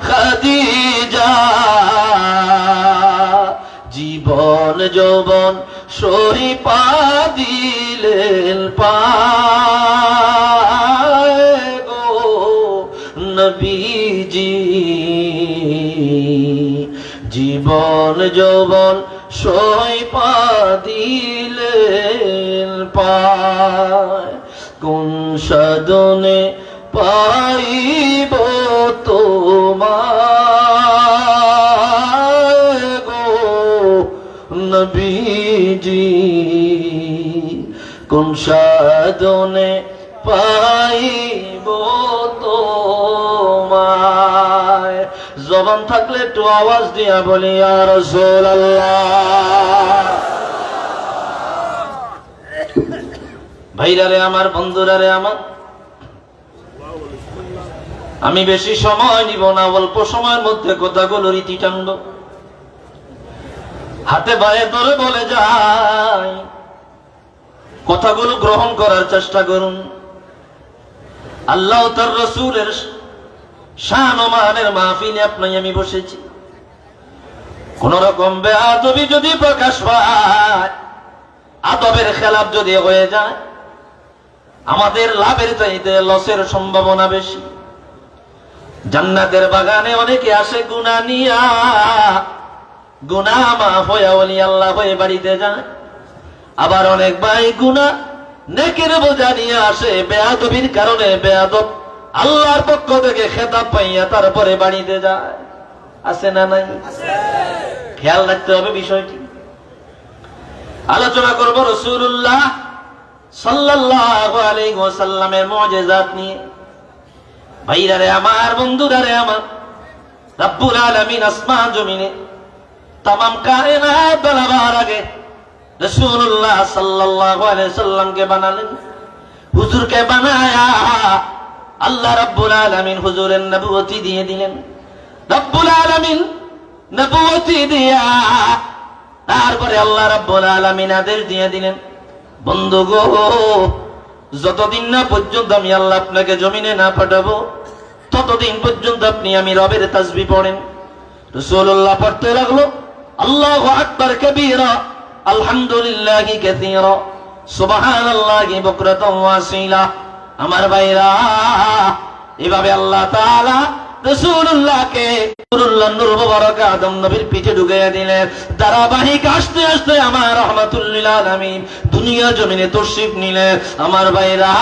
খাদিজা জীবন যৌবন সরিপা দিলেন পায় গো নবীজি জীবন যৌবন সরিপা দিলেন পায় কোন সাধনে পাইব তোমায় গো নবীজি কোন সাধনে পাইব তোমায় জবান থাকলে একটু আওয়াজ দিয়া বলি ইয়া রাসূলুল্লাহ। ভাইরা রে আমার, বন্ধুরা রে আমার, আমি বেশি সময় নিব না, অল্প সময়ের মধ্যে কথাগুলো রীতি টানব। হাতে পায়ে ধরে বলে যাই, কথাগুলো গ্রহণ করার চেষ্টা করুন। আল্লাহ তার রাসূলের শান ও মানের মাহফিলে আপনি আমি বসেছি। কোন রকম বেআদবি যদি প্রকাশ পায়, আদবের খেলাফ যদি হয়ে যায়, আমাদের লাভের চাইতে লসের সম্ভাবনা বেশি। জান্নাতের বাগানে অনেকে আসে গুনাহ নিয়া, গুনাহ মাফ হয়ে ওলি আল্লাহ হয়ে বাড়িতে যায়। আবার অনেক ভাই গুনাহ নেকের বোঝা নিয়ে আসে, বেয়াদবির কারণে বেয়াদব আল্লাহর পক্ষ থেকে খেতাব পাইয়া তারপরে বাড়িতে যায়। আছে না নাই? খেয়াল রাখতে হবে বিষয়টি। আলোচনা করব রাসূলুল্লাহ সাল্লাল্লাহু আলাইহি ওয়াসাল্লামের মুজিজাত নিয়ে। ভাইরা রে আমার, বন্ধুরা রে আমার, রব্বুল আলামিন আসমান জমিনে तमाम কায়নাত বানাবার আগে রাসূলুল্লাহ সাল্লাল্লাহু আলাইহি সাল্লামকে বানালেন, হুজুরকে বানায়া আল্লাহ রাব্বুল আলামিন হুজুরের নবুয়তি দিয়ে দিলেন। রব্বুল আলামিন নবুয়তি দিয়া তারপরে আল্লাহ রাব্বুল আলামিন আদেশ দিয়ে দিলেন, বন্ধু গো, যতদিন না পর্যন্ত আমি আল্লাহ আপনাকে জমিনে না পাঠাবো, ততদিন পর্যন্ত আপনি আমি রবের তাসবিহ পড়েন। রাসূলুল্লাহ পড়তে লাগলো, আল্লাহু আকবার কবীরা, আলহামদুলিল্লাহি কাসীরা, সুবহানাল্লাহি বুকরাতাও ওয়া আসীলা। আমার ভাইরা, এভাবে আল্লাহ তাআলা রাসূলুল্লাহকে নূরুল্লাহ নূর মুবারক আদম নবীর পিঠে ঢুকিয়ে দিলেন। ধারাবাহিক আস্তে আস্তে আমার রাহমাতুল লিল আলামিন দুনিয়া জমিনে তশরিফ নিলেন। আমার ভাইরা,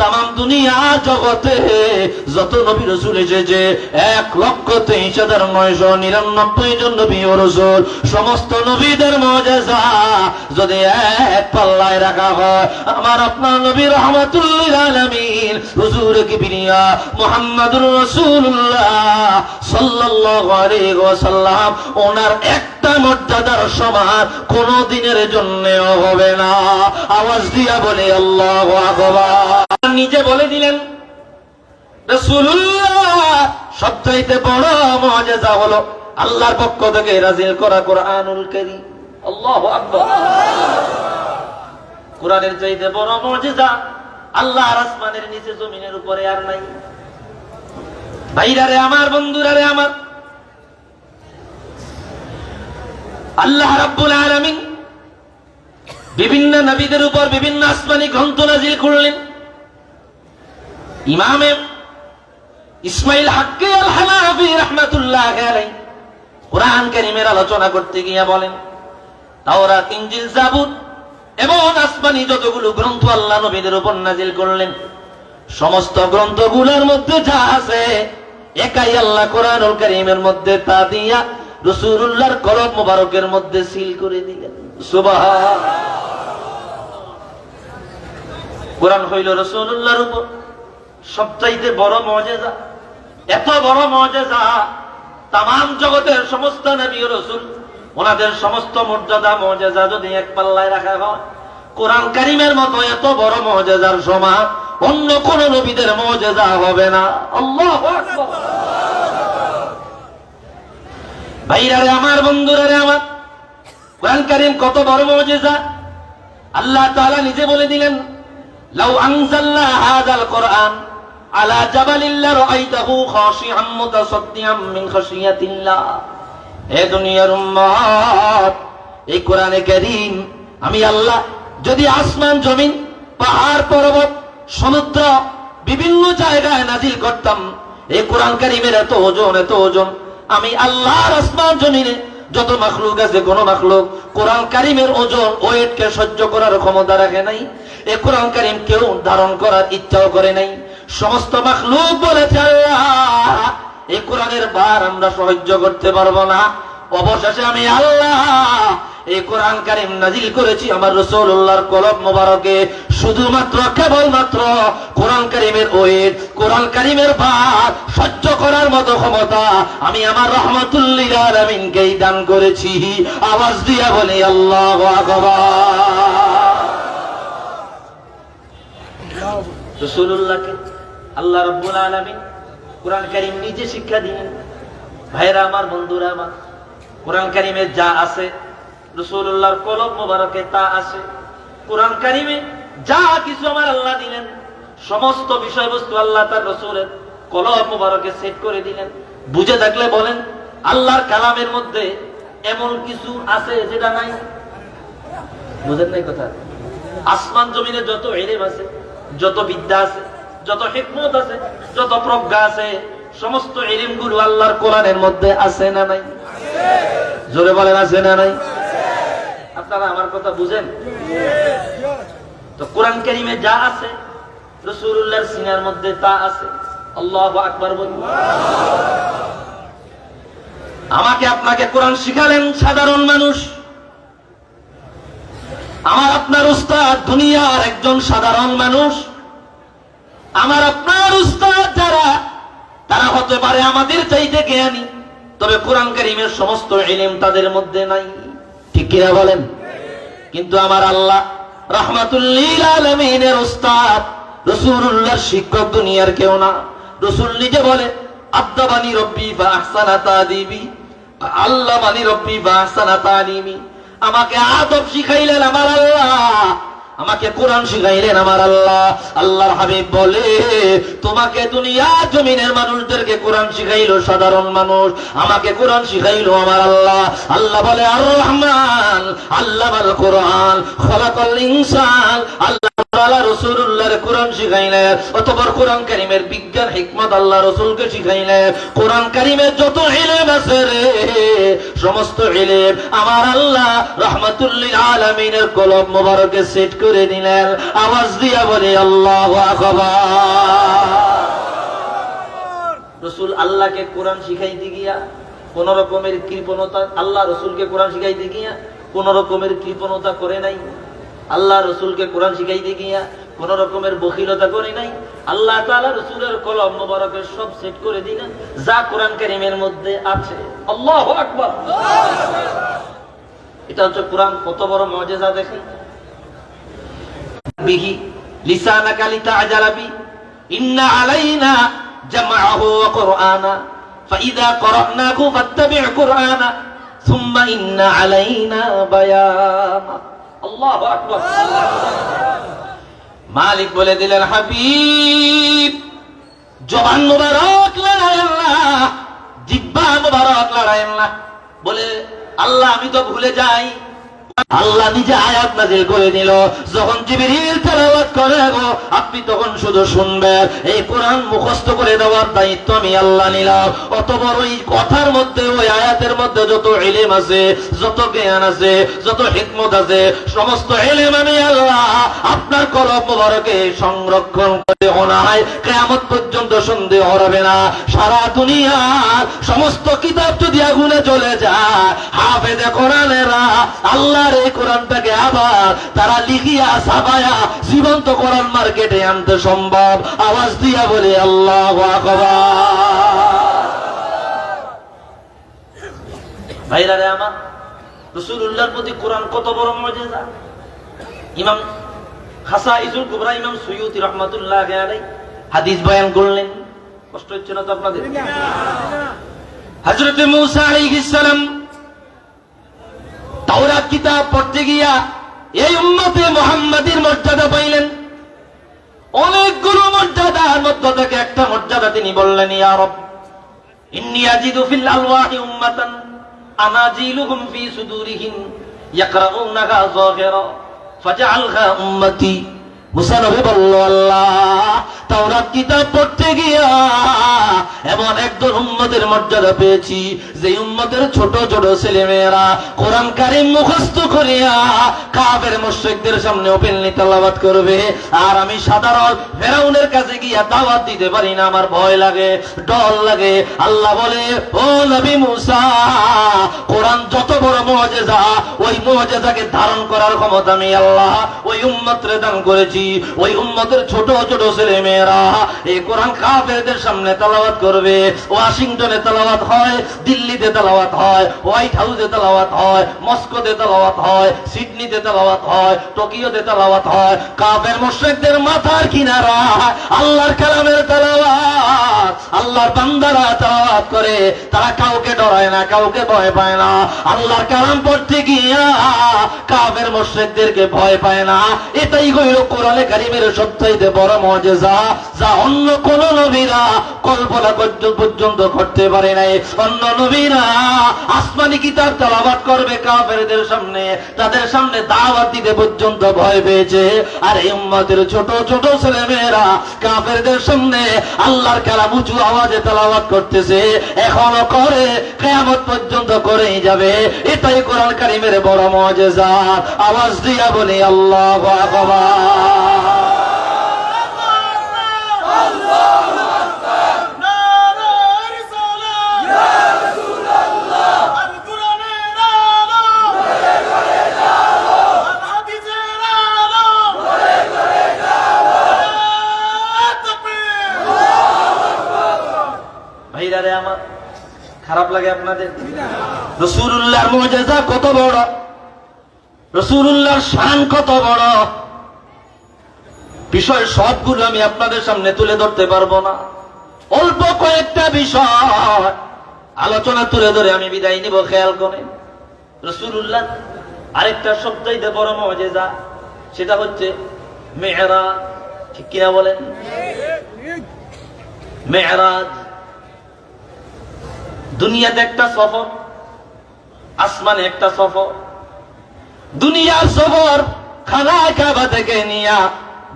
तमाम দুনিয়া জগতে যত নবী রাসূল এসেছে 1,23,999 জন নবী ও রাসূল, সমস্ত নবীদের মুজিজা যদি এক পাল্লায় রাখা হয়, আমার আপনার নবী রাহমাতুল লিল আলামিন হুজুর কিবরিয়া মুহাম্মদুর রাসূলুল্লাহ সাল্লাল্লাহু আলাইহি ওয়াসাল্লাম ওনার একটা মর্যাদার সমান কোন দিনের জন্যও হবে না। আওয়াজ দিয়া বলে আল্লাহু আকবার। নিজে বলে দিলেন, রাসূলুল্লাহ সবচাইতে বড় মুজিজা হলো আল্লাহর পক্ষ থেকে নাযিল করা কোরআনুল কারীম। আল্লাহু আকবার। কোরআনের চাইতে বড় মুজিজা আল্লাহর আসমানের নিচে জমিনের উপরে আর নাই। ভাইরা রে আমার, বন্ধুরা রে আমার, আল্লাহ রাব্বুল আলামিন বিভিন্ন নবীদের উপর বিভিন্ন আসমানী গ্রন্থ নাযিল করলেন। ইমামে ইসমাইল হাক্কি আল হানাফি রাহমাতুল্লাহি আলাইহি কোরআন কারীমের আলোচনা করতে গিয়ে বলেন, তাওরাত, ইনজিল, জাবুর এবং আসমানী যতগুলো গ্রন্থ আল্লাহ নবীদের উপর নাযিল করলেন, সমস্ত গ্রন্থগুলোর মধ্যে যা আছে একাই আল্লাহ কোরআনুল কারীমের মধ্যে তা দিয়া রাসূলুল্লাহর কলব মোবারকের মধ্যে সিল করে দিলেন। সুবহান। কোরআন হইল রাসূলুল্লাহর উপর সবচাইতে বড় মুজিজা। এত বড় মুজিজা, तमाम জগতের সমস্ত নবী ও রাসূল ওনাদের সমস্ত মর্যাদা মুজিজা যদি এক পাল্লায় রাখা হয়, কোরআন কারীমের মতো এত বড় মুজিজার সমান অন্য কোন নবীদের মুজিজা হবে না। আল্লাহু আকবার। ভাইরা রে আমার, বন্ধুরা রে আমার, কোরআন কারীম কত বড় মুজিজা। আল্লাহ তাআলা নিজে বলে দিলেন, লাউ আনজালনা হাযাল কোরআন আলা জাবালিল্লাহ রাআইতাহু খাশিআম মুতাসাদ্দিআম মিন খাশিয়াতিল্লাহ। হে দুনিয়ার উম্মত, এই কোরআনে কারীম আমি আল্লাহ যদি আসমান জমিন পাহাড় পর্বত সমুদ্র বিভিন্ন জায়গায় নাজিল করতাম, এই কোরআন কারীমের এত ওজন আমি আল্লাহর আসমান জমিনে যত মাখলুক আছে কোন মাখলুক কোরআন কারীমের ওজন ওয়েটকে সহ্য করার ক্ষমতা রাখে নাই। এই কোরআন কারীম কেউ ধারণ করার ইচ্ছাও করে নাই। সমস্ত মাখলুক বলেছে আল্লাহ এই কোরআনের ভার আমরা সহ্য করতে পারবো না। অবশেষে আমি আল্লাহ এই কোরআন কারীম নাজিল করেছি আমার রাসূলুল্লাহর কলব মোবারকে, শুধুমাত্র কেবলমাত্র কোরআন কারীমের ওয়েট, কোরআন কারীমের ভার সহ্য করার মতো ক্ষমতা আমি আমার রাহমাতুল লিল আলামিনকেই দান করেছি। আওয়াজ দিয়া বলি আল্লাহু আকবার। রাসূলুল্লাহকে আল্লাহ রাব্বুল আলামিন কোরআন কারীম নিজে শিক্ষা দিলেন। ভাইরা আমার, বন্ধুরা আমার, কোরআন কারীমে যা আছে রাসূলুল্লাহর কলব মোবারকে তা আছে। কোরআন কারীমে যা কিছু আমার আল্লাহ দিলেন সমস্ত বিষয়বস্তু আল্লাহ তার রাসূলের কলব মোবারকে সেট করে দিলেন। বুঝে থাকলে বলেন আল্লাহর কালামের মধ্যে এমন কিছু আছে যেটা নাই? বুঝেন নাই কথা? আসমান জমিনে যত ইলম আছে, যত বিদ্যা আছে, যত হিকমত আছে, যত প্রজ্ঞা আছে, সমস্ত ইলমগুলো আল্লাহর কোরআনের মধ্যে আছে না নাই? জোরে বলেন আছে না নাই? আপনারা আমার কথা বুঝেন তো? কোরআন কারীমে যা আছে রাসূলুল্লাহর সিনার মধ্যে তা আছে। আল্লাহু আকবার বলুন। আমাকে আপনাকে কোরআন শিখালেন সাধারণ মানুষ। আমার আপনার উস্তাদ দুনিয়ার একজন সাধারণ মানুষ। আমার আপনার উস্তাদ যারা, তারা হতে পারে আমাদের চাইতে জ্ঞানী, তবে কোরআন কারীমের সমস্ত ইলম তাদের মধ্যে নাই। ঠিক কিনা বলেন? কিন্তু আমার আল্লাহ রাহমাতুল লিল আলামিনের উস্তাদ রাসূলুল্লাহর শিক্ষক দুনিয়ার কেউ না। রাসূল নিজে বলে আদাবানি রব্বি ফা আহসানা তাদিবি, আল্লামানি রব্বি ফা আহসানা তালিমি। আমাকে আদব শিখাইলেন আমার আল্লাহ, আমাকে কোরআন শিখাইলেন আমার আল্লাহ। আল্লাহর হাবিব বলে তোমাকে দুনিয়া জমিনের মানুষদেরকে কোরআন শিখাইলো সাধারণ মানুষ, আমাকে কোরআন শিখাইলো আমার আল্লাহ। আল্লাহ বলে আর রহমান আল্লামাল কোরআন খলাকাল ইনসান। আল্লাহ তাআলা রাসূলুল্লাহর কোরআন শিখাইলেন। অতঃপর কোরআন কারীমের বিজ্ঞান হিকমত আল্লাহ রাসূলকে শিখাইলেন। কোরআন কারীমের যত ইলম আছে রে, সমস্ত ইলম আমার আল্লাহ রাহমাতুল লিল আলামিনের কলব মোবারকে সেট করে দিলেন। আওয়াজ দিয়া বলে আল্লাহু আকবার। রাসূল আল্লাহকে কোরআন শিখাইতে গিয়া কোন রকমের কৃপণতা, আল্লাহ রাসূলকে কোরআন শিখাইতে গিয়া কোন রকমের কৃপণতা করে নাই। আল্লাহ রাসূলকে কোরআন শিখাইতে গিয়া কোন রকমের বখিলতা করে নাই। আল্লাহ তাআলা রাসূলের কলম মোবারকে সব সেট করে দিলেন যা কোরআন কারীমের মধ্যে আছে। আল্লাহু আকবার। এটা হচ্ছে কোরআন। কত বড় মুজিজা দেখেন। বিহি লিসানাকা লিতাআজালা বি ইন্না আলাইনা জামআহু ওয়া কুরআনা ফাইযা ক্বরানাহু ফাত্তাবি' কুরআনা সুম্মা ইন্না আলাইনা বায়ানা। আল্লাহু আকবার। মালিক বলে দিলেন হাবিব জবান মুবারক লড়াইয়েন না, জিহ্বা মুবারক লড়াইয়েন না। বলে আল্লাহ আমি তো ভুলে যাই। আল্লাহ নিজে আয়াত নাযিল করে দিল, যখন জিবরিল তেলাওয়াত করে গো আপনি তখন শুধু শুনবেন। এই কোরআন মুখস্থ করে দেওয়ার দায়িত্ব আমি আল্লাহ নিলাম। অত বড় এই কথার মধ্যে, ওই আয়াতের মধ্যে যত ইলম আছে, যত জ্ঞান আছে, যত হিকমত আছে, সমস্ত ইলম আমি আল্লাহ আপনার কলব মোবারকে সংরক্ষণ করে ওনায় কিয়ামত পর্যন্ত সন্দেহ হবে না। সারা দুনিয়ার সমস্ত কিতাব যদি আগুনে জ্বলে যায়, হাফেজে কোরআনেরা আল্লাহ এই কোরআনটাকে আবার তারা লিখিয়া ছাপায়া জীবন্ত কোরআন মার্কেটে আনতে সম্ভব। আওয়াজ দিয়া বলে আল্লাহু আকবার। ভাইরা রে আমার, রাসূলুল্লাহর প্রতি কোরআন কত বড় মুজিজা। ইমাম খাসাইসুল কুবরা ইমাম সুয়ুতি রাহমাতুল্লাহি আলাইহি হাদিস বয়ান করলেন। কষ্ট হচ্ছে না তো আপনাদের? হযরত মূসা আলাইহিস সালাম তাওরাত কিতাব পড়তে গিয়া এই উম্মতে মুহাম্মাদীর মর্যাদা পাইলেন। অনেকগুলো মর্যাদার মধ্য থেকে একটা মর্যাদা তিনি বললেন, ইয়া রব ইন্নী আজিদু ফিল আলওয়াহি উম্মাতান আনাজিলুহুম ফি সুদুরিহিম ইয়াকরাউনাহা যাহিরা ফাজআলহা উম্মতি। মুসা নবী বলল, আল্লাহ তাওরাত কিতাব পড়তে গিয়া এমন একজন উম্মতের মর্যাদা পেয়েছি যে উম্মতের ছোট ছোট ছেলে মেয়েরা কোরআন কারীম মুখস্থ করিয়া কাফের মুশরিকদের সামনে ওপেনলি তেলাওয়াত করবে, আর আমি সাধারণ ফেরাউনের কাছে গিয়া দাওয়াত দিতে পারি না, আমার ভয় লাগে, ডর লাগে। আল্লাহ বলে, ও নবী মুসা, কোরআন যত বড় মুআজিজা, ওই মুআজিজাকে ধারণ করার ক্ষমতা আমি আল্লাহ ওই উম্মতরে দান করেছি। ওই উম্মতের ছোট ছোট ছেলে মেয়েরা এই কোরআন কাফেরদের সামনে তেলাওয়াত করবে। ওয়াশিংটনে তেলাওয়াত হয়, দিল্লিতে তেলাওয়াত হয়, হোয়াইট হাউসে তেলাওয়াত হয়, মস্কোতে তেলাওয়াত হয়, সিডনিতে তেলাওয়াত হয়, টোকিওতে তেলাওয়াত হয়। কাফের মুশরিকদের মাথার কিনারা আল্লাহর কালামের তেলাওয়াত, আল্লাহর বান্দারা তেলাওয়াত করে, তারা কাউকে ডরায় না, কাউকে ভয় পায় না। আল্লাহর কালাম পড়তে গিয়া কাফের মুশরিকদেরকে ভয় পায় না। এটাই হইল কোরআনে কারীমের সবচাইতে বড় মুআজিজা, যা অন্য কোন নবীরা কল্পনা পর্যন্ত করতে পারে নাই। অন্য নবীরা আসমানি কিতাব তেলাওয়াত করবে কাফেরদের সামনে, তাদের সামনে দাওয়াত দিতে পর্যন্ত ভয় পেয়েছে। আর এই উম্মতের ছোট ছোট ছেলে মেয়েরা কাফেরদের সামনে আল্লাহর কালাম উঁচু আওয়াজে তেলাওয়াত করতেছে, এখনো করে, কিয়ামত পর্যন্ত করেই যাবে। এটাই কোরআন কারীমের বড় মুআজিজা। আওয়াজ দিয়া বলি আল্লাহু আকবার। ভাইরারে আমার, খারাপ লাগে আপনাদের? রাসূলুল্লাহর মুআজিজা কত বড়, রাসূলুল্লাহর শান কত বড়, বিষয় সবগুলো আমি আপনাদের সামনে তুলে ধরতে পারবো না। অল্প কয়েকটা বিষয় আলোচনা তুলে ধরে আমি বিদায় নিব। খেয়াল করেন, রাসূলুল্লাহ আরেকটা সবচাইতে বড় মুআজিজা, সেটা হচ্ছে মেরাজ। ঠিক কিনা বলেন? মেরাজ দুনিয়াতে একটা সফর, আসমানে একটা সফর। দুনিয়ার সফর খানায় কাবা থেকে নিয়া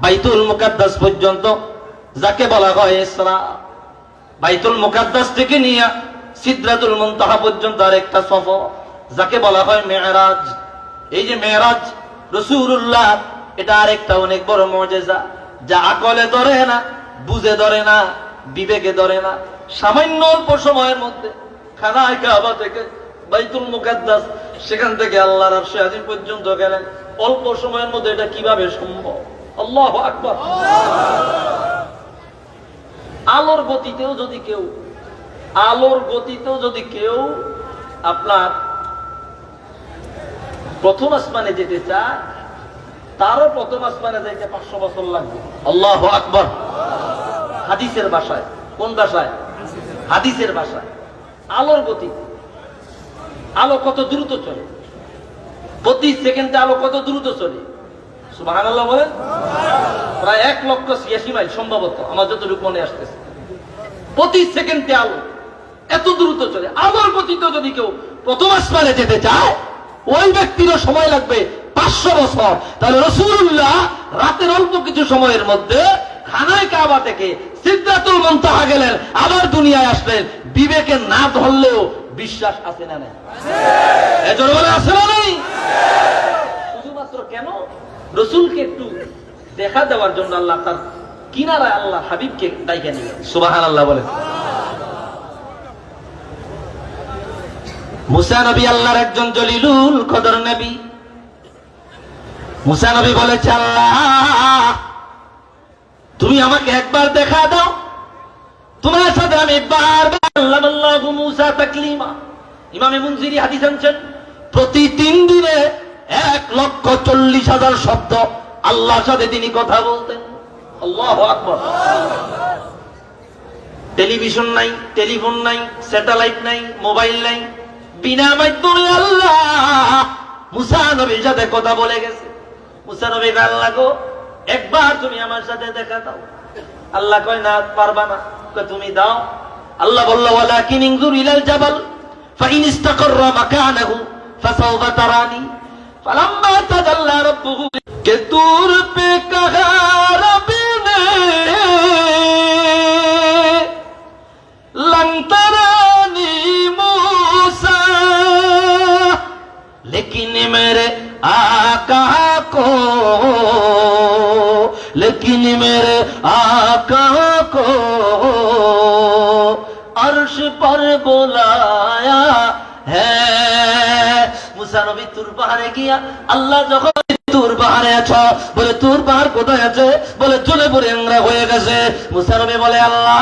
বাইতুল মুকাদ্দাস পর্যন্ত, যাকে বলা হয় ইসরা। বাইতুল মুকাদ্দাস থেকে নিয়া সিদরাতুল মুনতাহা পর্যন্ত আরেকটা সফর, যাকে বলা হয় মেরাজ। এই যে মেরাজ রাসূলুল্লাহ, এটা আরেকটা অনেক বড় মুআজিজা, যা আকলে ধরে না, বুঝে ধরে না, বিবেকে ধরে না। সামান্য অল্প সময়ের মধ্যে খানায় কাবা থেকে বাইতুল মুকাদ্দাস, সেখান থেকে আল্লাহর আরশে আজিম পর্যন্ত গেলেন অল্প সময়ের মধ্যে। এটা কিভাবে সম্ভব? আল্লাহু আকবার। আলোর গতিতেও যদি কেউ আপনার প্রথম আসমানে যেতে চায়, তারও প্রথম আসমানে যাইতে 500 বছর লাগবে। আল্লাহু আকবার। হাদিসের ভাষায়, কোন ভাষায়? হাদিসের ভাষায়। আলোর গতি, আলো কত দ্রুত চলে, প্রতি সেকেন্ডে আলো কত দ্রুত চলে, সুবহানাল্লাহ বলেন। প্রায় 1,86,000 মাইল সম্ভবত, আমার যতটুকু মনে আসতেছে। প্রতি সেকেন্ডে আলো এত দ্রুত চলে। আলোর গতিতে যদি কেউ প্রথম আসমানে যেতে চায়, ওই ব্যক্তিরও সময় লাগবে 500 বছর। তাহলে রাসূলুল্লাহ রাতের অল্প কিছু সময়ের মধ্যে খানায় কাবা থেকে সিদরাতুল মুনতাহা গেলেন, আবার দুনিয়ায় আসলেন। বিবেকে না ধরলেও বিশ্বাস আছে না নাই? এজন্য বলে আছে না নাই? শুধুমাত্র কেন? রাসূলকে একটু দেখা দেওয়ার জন্য আল্লাহ তার কিনারায় আল্লাহ হাবিবকে ডাইকা নিলেন। সুবহানাল্লাহ বলেন। মুসা নবী আল্লাহর একজন জলিলুল কদর নবী। মুসা নবী বলেছে, আল্লাহ তুমি আমাকে একবার দেখা দাও, তোমার সাথে আমি বারবার। আল্লাহু মুসা তাকলিমা। ইমামে মুনজিরি হাদিস আনছেন, প্রতি 3 দিনে 1,40,000 শব্দ আল্লাহর সাথে তিনি কথা বলতেন। আল্লাহু আকবার। টেলিভিশন নাই, টেলিফোন নাই, স্যাটেলাইট নাই, মোবাইল নাই, বিনা মাধ্যমে আল্লাহ মুসা নবীর সাথে কথা বলে গেছে। মুসা নবী, আল্লাহ গো একবার তুমি আমার সাথে দেখা দাও। আল্লাহ কয় না, পারবা না। কয় তুমি দাও। আল্লাহ বলল ওয়ালাকিন ইনজুর ইলাল জাবাল ফাইন ইসতাকাররা মাকানাহু ফাসাওফা তারানি ফালাম্মা তাজাল্লা রাব্বুহু কে তুর পে কাহা রব্বনে लं तरानी मूसा, लेकिन मेरे आका को, लेकिन मेरे आका को अर्श पर बुलाया है। मूसा नबी तुर पाहाड़े गया। अल्लाह যখন তুর পাহাড়ে আছো, বলে তুর পাহাড় কোথায় আছে? বলে চলে পড়ে আমরা হয়ে গেছে। মুসা নবী বলে আল্লাহ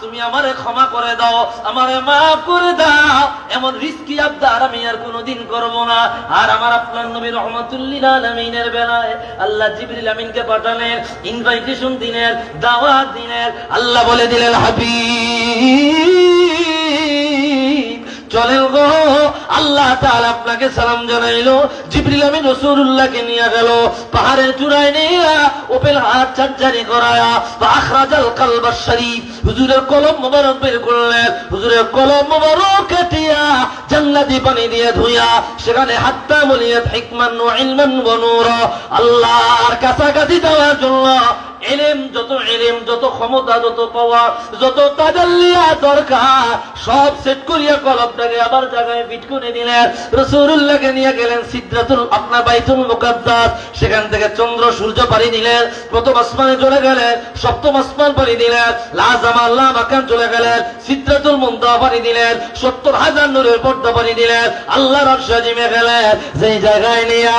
তুমি আমারে ক্ষমা করে দাও, আমারে মাফ করে দাও, এমন রিস্কি আবদার আমি আর কোনোদিন করব না। আর আমার আপনার নবী রহমাতুল্লিল আলামিনের বেলায় আল্লাহ জিবরিল আমিনকে পাঠালেন, ইনভাইটেশন দিলেন, দাওয়াত দিলেন। আল্লাহ বলে দিলেন হাবিব চলেন গো, আল্লাহ তাআলা আপনাকে সালাম জানাইলো। জিবরিল আমিন রাসূলুল্লাহকে নিয়ে গেল, পাহাড়ের চূড়ায় নিয়ে ওপেন হাত চারজারি করায়া আখরাজাল কলবাস শরীফ, হুজুরের কলম মোবারক বের করলেন। হুজুরের কলম মোবারক কাটিয়া জান্নাতি পানি দিয়ে ধুইয়া সেখানে হাত্তা বলিয়াত হিকমান ওয়া ইলমান ওয়া নূরা, আল্লাহর কাছাকাছি যাওয়ার জন্য ইলম যত ক্ষমতা, যত পাওয়ার, যত তাজাল্লিয়া দরকার সব সেট করিয়া কলবটাকে আবার জায়গায় ফিট করে দিলেন। রাসূলুল্লাহকে নিয়ে গেলেন সিদরাতুল আপনার বাইতুল মুকাদ্দাস, সেখান থেকে চন্দ্র সূর্য পাড়ি দিলেন। প্রথম আসমানে চলে গেলেন, সপ্তম আসমান পাড়ি দিলেন, লা জামাল লা মাকান চলে গেলেন, সিদরাতুল মুনতাহা পাড়ি দিলেন, ৭০,০০০ নূরের পর্দা পাড়ি দিলেন, আল্লাহর আরশ আজিমে গেলেন। যেই জায়গায় নিয়া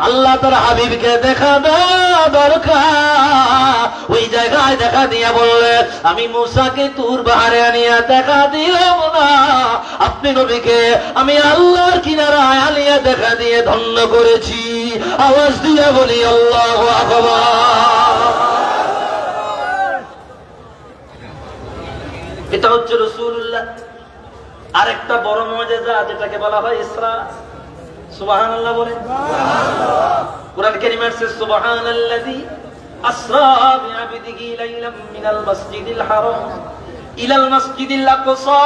আল্লাহ তার হাবিবকে দেখা দেওয়া দরকার, ওই জায়গায় দেখা দিয়া বললেন আমি মুসাকে তুর পাহাড়ে আনিয়া দেখা দিলাম না, আপনি নবীকে আমি আল্লাহর কিনারায় আনিয়া দেখা দিয়ে ধন্য করেছি। আওয়াজ দিয়া বলি আল্লাহু আকবার। এটা হচ্ছে রাসূলুল্লাহ আরেকটা বড় মুজিজা, যেটাকে বলা হয় ইসরা। সুবহানাল্লাহ বলেন। কুরআন কারীমে আছে সুবহানাল্লাযী আসরা বিআবদিহি লাইলাম মিনাল মাসজিদিল হারাম ইলাল মাসজিদিল আকসা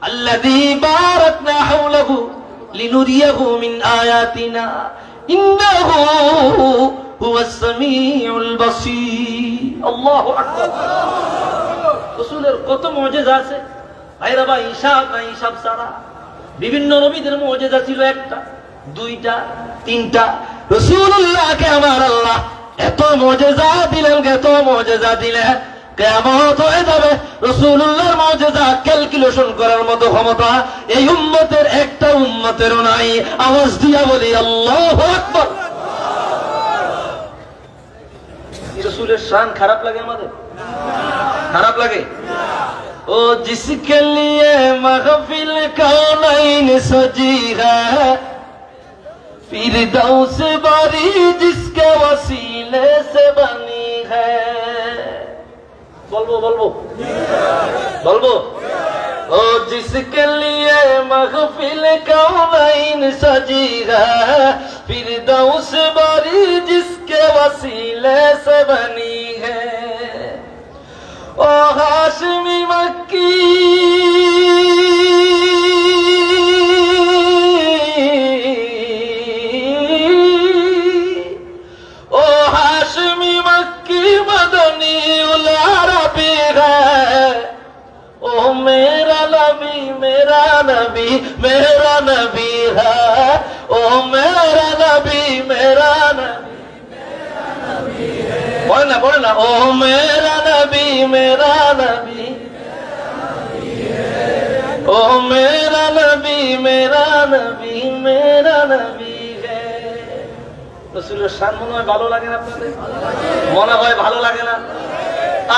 আল্লাযী বারাকনা হাওলাহু লিনুরিয়াহু মিন আয়াতিনা ইন্নাহু হুয়াস সামিউল বাসীর। আল্লাহু আকবার। রাসূলের কত মুজিজা আছে ভাইরা ভাই, হিসাব ছাড়া। বিভিন্ন নবীদের মুজিজা ছিল একটা, দুইটা, তিনটা। রাসূলুল্লাহকে আমার আল্লাহ এত মুজিজা দিলেন, এত মুজিজা দিলেন, কিয়ামত হয়ে যাবে রাসূলুল্লাহর মুজিজা ক্যালকুলেশন করার মতো ক্ষমতা এই উম্মতের একটা উম্মতেরও নাই। আওয়াজ দিয়া বলি আল্লাহু আকবার। রাসূলের শান খারাপ লাগে আমাদের? খারাপ লাগে? ओ जिसके लिए महफिल कौनैन सजी है, फिरदौस बारी जिसके वसीले से बनी है। बोलो ओ जिसके लिए महफिल कौनैन सजी है, फिरदौस बारी जिसके वसीले से बनी है। ओ हाशमी मक्की ओ हाशमी मक्की मदनी उल अरबी है। ओ मेरा नबी मेरा नबी मेरा नबी है। ओ मेरा नबी मेरा नबी बोले ना ओ मेरा नबी मेरा नबी, ओ मेरा नबी मेरा नबी मेरा नबी है। রাসূলের শান মনে হয় ভালো লাগে না আপনাদের? মনে হয় ভালো লাগে না?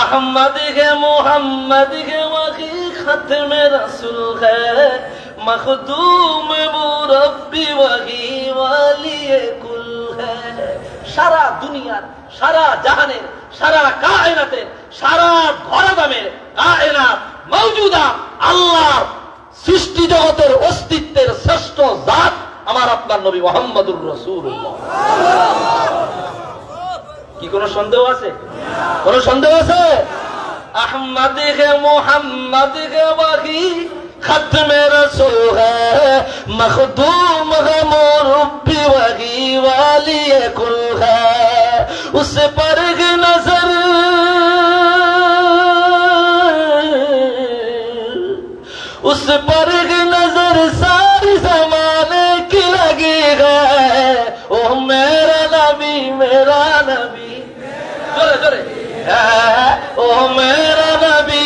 আহমদ হে মুহাম্মদ হে ওয়াহি খতমে রাসূল হে, মখদুম মুরব্বি ওয়াহি ওয়ালিয়ে কুল হে। সারা দুনিয়ার, সারা জাহানের, সারা কায়নাতের, সারা ধরাধামের কায়নাত মওজুদা আল্লাহ সৃষ্টি জগতের অস্তিত্বের শ্রেষ্ঠ জাত আমার আপনার নবী মুহাম্মদুর রাসূলুল্লাহ। কি কোনো সন্দেহ আছে? কোনো সন্দেহ আছে? अहमद है मोहम्मद है वही खत्म रसूल है मखदूम है मुरब्बी वही वाली कुल है उस पर नजर उस पर नजर सारी जमाने की लगी है ओ मेरा नबी जोरे जोरे ओ मेरा नबी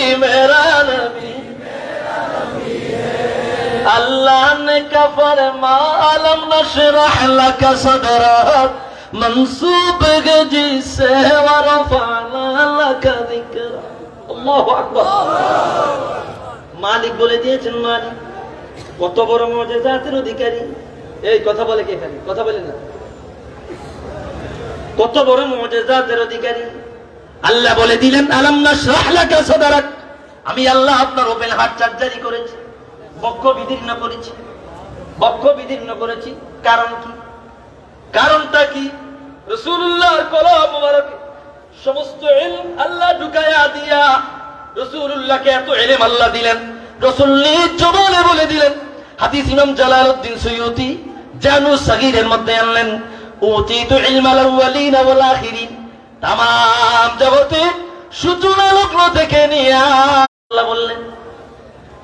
अल्लाह ने क्या फरमाया अलम नशरह लक सदरक मंसूब जिसे वरफाना लक जिक्रा अल्लाहु আকবার মালিক বলে দিয়েছেন মালিক কত বড় মুজিজাতের অধিকারী এই কথা বলে কে খালি কথা বলে না কত বড় মুজিজাতের অধিকারী আল্লাহ বলে দিলেন আলাম নাশরাহ লাকা সাদরাক আমি আল্লাহ আপনার ওপেন হার্ট সার্জারি করেছি বক্ষ বিদীর্ণ করেছি কারণ কি কারণটা কি রাসূলুল্লাহর কলম মুবারকে সমস্ত ইলম আল্লাহ ঢুকায়া দিয়া রাসূলুল্লাহকে এত ইলম আল্লাহ দিলেন রাসূল নিজ জবানে বলে দিলেন হাদিস ইমাম জালালউদ্দিন সুয়ুতি জানু সগীরের মধ্যে আনলেন উতিতু ইলমাল আউয়ালিন ওয়াল আখিরিন তাম জগতে সূচনা লগ্ন থেকে নিয়ে আল্লাহ বললেন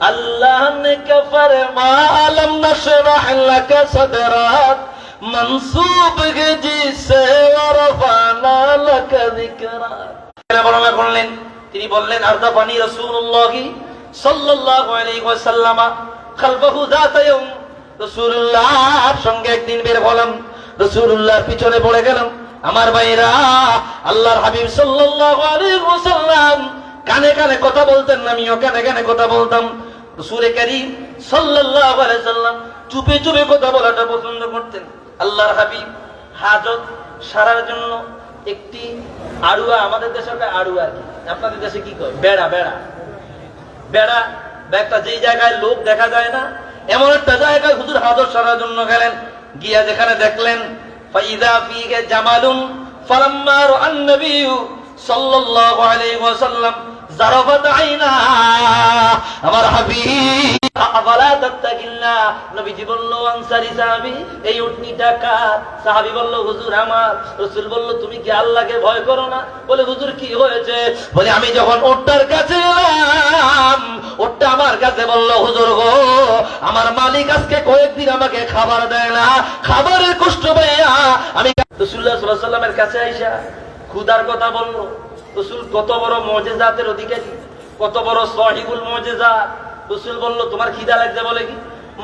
अल्लाह ने क्या फरमाया अलम नशरह लक सदरक मंसूब है जिसे वरफाना लक जिक्रा বর্ণনা করলেন তিনি বললেন আরদাফানি রাসূলুল্লাহ সাল্লাল্লাহু আলাইহি ওয়াসাল্লাম খালফাহু যাতা ইয়াউম রাসূলুল্লাহর সঙ্গে একদিন বের হলাম রাসূলুল্লাহর পিছনে পড়ে গেলাম আমার ভাইরা আল্লাহর হাবিব সাল্লাল্লাহু আলাইহি ওয়াসাল্লাম কানে কানে কথা বলতেন আমিও কানে কানে কথা বলতাম রাসূল করিম সাল্লাল্লাহু আলাইহি সাল্লাম চুপে চুপে কথা বলাটা পছন্দ করতেন আল্লাহর হাবিব হাজত সারার জন্য একটি আড়ুয়া আমাদের দেশে আড়ুয়া আর কি আপনাদের দেশে কি কয় বেড়া বেড়া বেড়া একটা যেই জায়গায় লোক দেখা যায় না এমন একটা জায়গায় হুজুর হাজত সারার জন্য গেলেন গিয়া যেখানে দেখলেন ফাইদা ফিহি জামালুন ফালাম্মা রাআন নবী সাল্লাল্লাহু আলাইহি ওয়াসাল্লাম জারাফাত আইনা আমার হাবিব আফালা তাত্তাকিল্লাহ নবীজি বলল আনসারী সাহাবী এই উটনিটা কার সাহাবী বলল হুজুর আমার রাসূল বলল তুমি কি আল্লাহকে ভয় করো না বলে হুজুর কি হয়েছে বলে আমি যখন উটটার কাছে এলাম উটটা আমার কাছে বলল হুজুর গো আমার মালিক আজকে কয়েকদিন আমাকে খাবার দেয় না খাবারের কষ্ট পাইয়া আমি রাসূলুল্লাহ সাল্লাল্লাহু আলাইহি ওয়াসাল্লামের কাছে আইসা ক্ষুধার কথা বলল রাসূল কত বড় মুজিজাতের অধিকারী কত বড় সাহিবুল মুজিজাত রাসূল বলল তোমার খিদা লাগছে বলে কি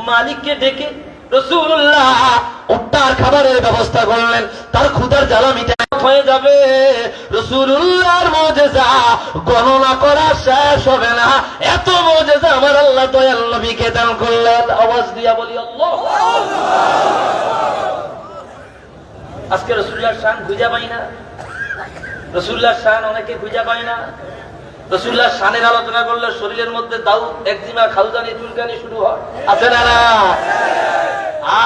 মালিককে ডেকে রাসূলুল্লাহ উটটার খাবারের ব্যবস্থা করলেন তার ক্ষুধার জ্বালা মিটানো হয়ে যাবে রাসূলুল্লাহর মুজিজা গণনা করা শেষ হবে না এত মুজিজা আমার আল্লাহ দয়াল নবীকে দান করলেন আওয়াজ দিয়া বলি আল্লাহু আজকে রাসূলুল্লাহর শান খুঁজে পাই না রাসূলুল্লাহর শান অনেকে খুঁজে পায় না রাসূলুল্লাহর শানের আলোচনা করলে শরীরের মধ্যে দাউ একজিমা খালজানি চুলকানি শুরু হয় আছে না না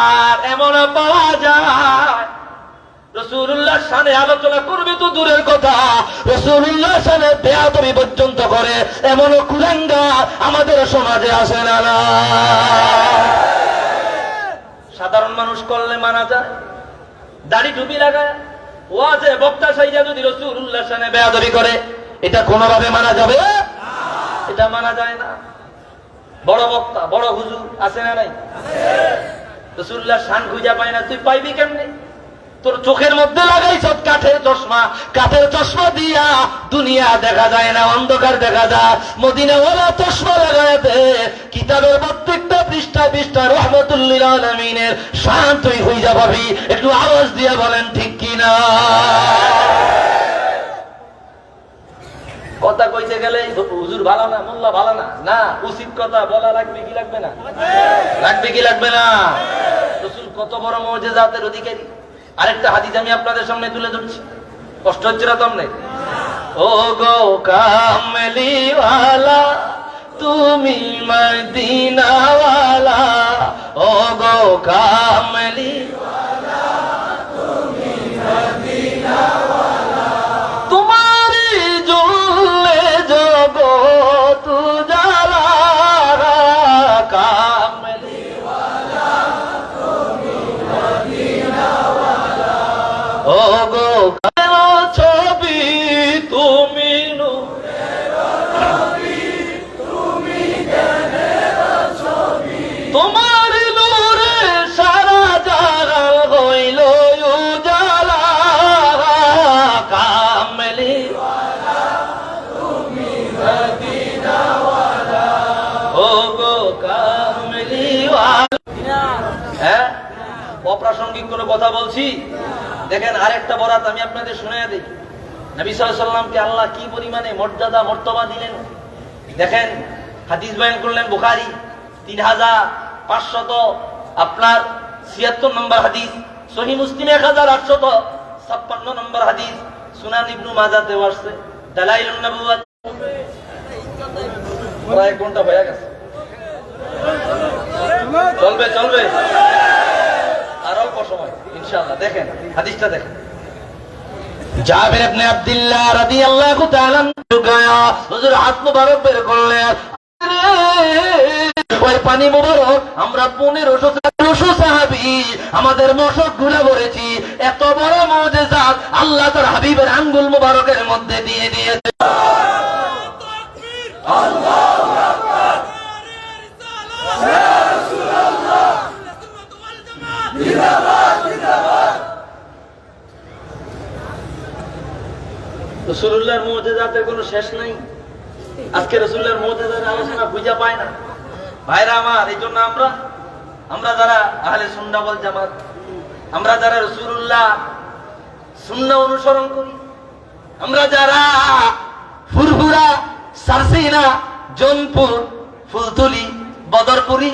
আর এমন পাওয়া যায় রাসূলুল্লাহর শানে আলোচনা করবে তো দূরের কথা রাসূলুল্লাহর শানে বেয়াদবি পর্যন্ত করে এমন কুলাঙ্গার আমাদের সমাজে আছে না না সাধারণ মানুষ করলে মানা যায় দাড়ি টুপি লাগায় ওয়াজে বক্তা সাইয়া যদি রাসূলুল্লাহর শানে বেয়াদবি করে এটা কোনোভাবে মানা যাবে না এটা মানা যায় না বড় বক্তা বড় হুজুর আছে না নাই আছে রাসূলুল্লাহর শান খুঁজে পায় না তুই পাইবি কেমনে তোর চোখের মধ্যে লাগাইছ কাঠের চশমা দিয়া দুনিয়া দেখা যায় না অন্ধকার দেখা যায় মদিনাওয়ালা চশমা লাগাইতে কিতাবের প্রত্যেকটা পৃষ্ঠা পৃষ্ঠা রাহমাতুল লিল আলামিনের শান তুই খুঁজে পাবি একটু আওয়াজ দিয়া বলেন ঠিক কি না কথা কইতে গেলে হুজুর ভালো না মোল্লা ভালো না না উচিত কথা বলা লাগবে কি লাগবে না লাগবে কি লাগবে না রাসূল কত বড় মুজিজাতের অধিকারী আরেকটা হাদিস আমি আপনাদের সামনে তুলে ধরছি কষ্ট হচ্ছে না তোমরা ও গো কামলি ওয়ালা তুমি মদিনা ওয়ালা ও গো কামলি ওয়ালা তুমি মদিনা ওয়ালা তোমার নূরে সারা জাহান হইল উজালা কামলি তুমি মদিনা ওয়ালা ও গো কামলি ওয়ালা। হ্যাঁ, অপ্রাসঙ্গিক কোনো কথা বলছি? দেখেন আরেকটা বরাত আমি আপনাদের শুনিয়ে দিই। নবী সাল্লাল্লাহু আলাইহি ওয়াসাল্লামকে আল্লাহ কি পরিমাণে মর্যাদা মর্তবা দিলেন দেখেন। হাদিস বয়ান করলেন বুখারী 3500 আপনার 76 নম্বর হাদিস, সহিহ মুসলিম 1856 নম্বর হাদিস, সুনান ইবনে মাজাতে আসছে, দালাইলুন নবুওয়াত। প্রায় ঘন্টা হয়ে গেছে, চলবে চলবে আর অল্প সময় ইনশাআল্লাহ। দেখেন হাদিসটা দেখেন। জাবের ইবনে আব্দুল্লাহ রাদিয়াল্লাহু তাআলা হুজুর হাত মুবারক বের করলেন, ওই পানি মুবারক আমরা 1500 সাহাবী আমাদের মশক গুলা ভরেছি। এত বড় মুজিজাত আল্লাহ তার হাবিবের আঙ্গুল মুবারকের মধ্যে দিয়ে দিয়েছে। আল্লাহু আকবার, ইয়া রাসূলুল্লাহ, জিন্দাবাদ জিন্দাবাদ। রাসূলুল্লাহর মুজিজাতের কোনো শেষ নাই। আজকে রাসূলুল্লাহর মুজিজাতের আলোচনা খুঁজে পায় না ভাইরা আমার। এই জন্য আমরা যারা আহলে সুন্নাহ ওয়াল জামাত, আমরা যারা রাসূলুল্লাহ সুন্নাহ অনুসরণ করি, আমরা যারা ফুরফুরা, সারসিনা, জোনপুর, ফুলতলি, বদরপুরি,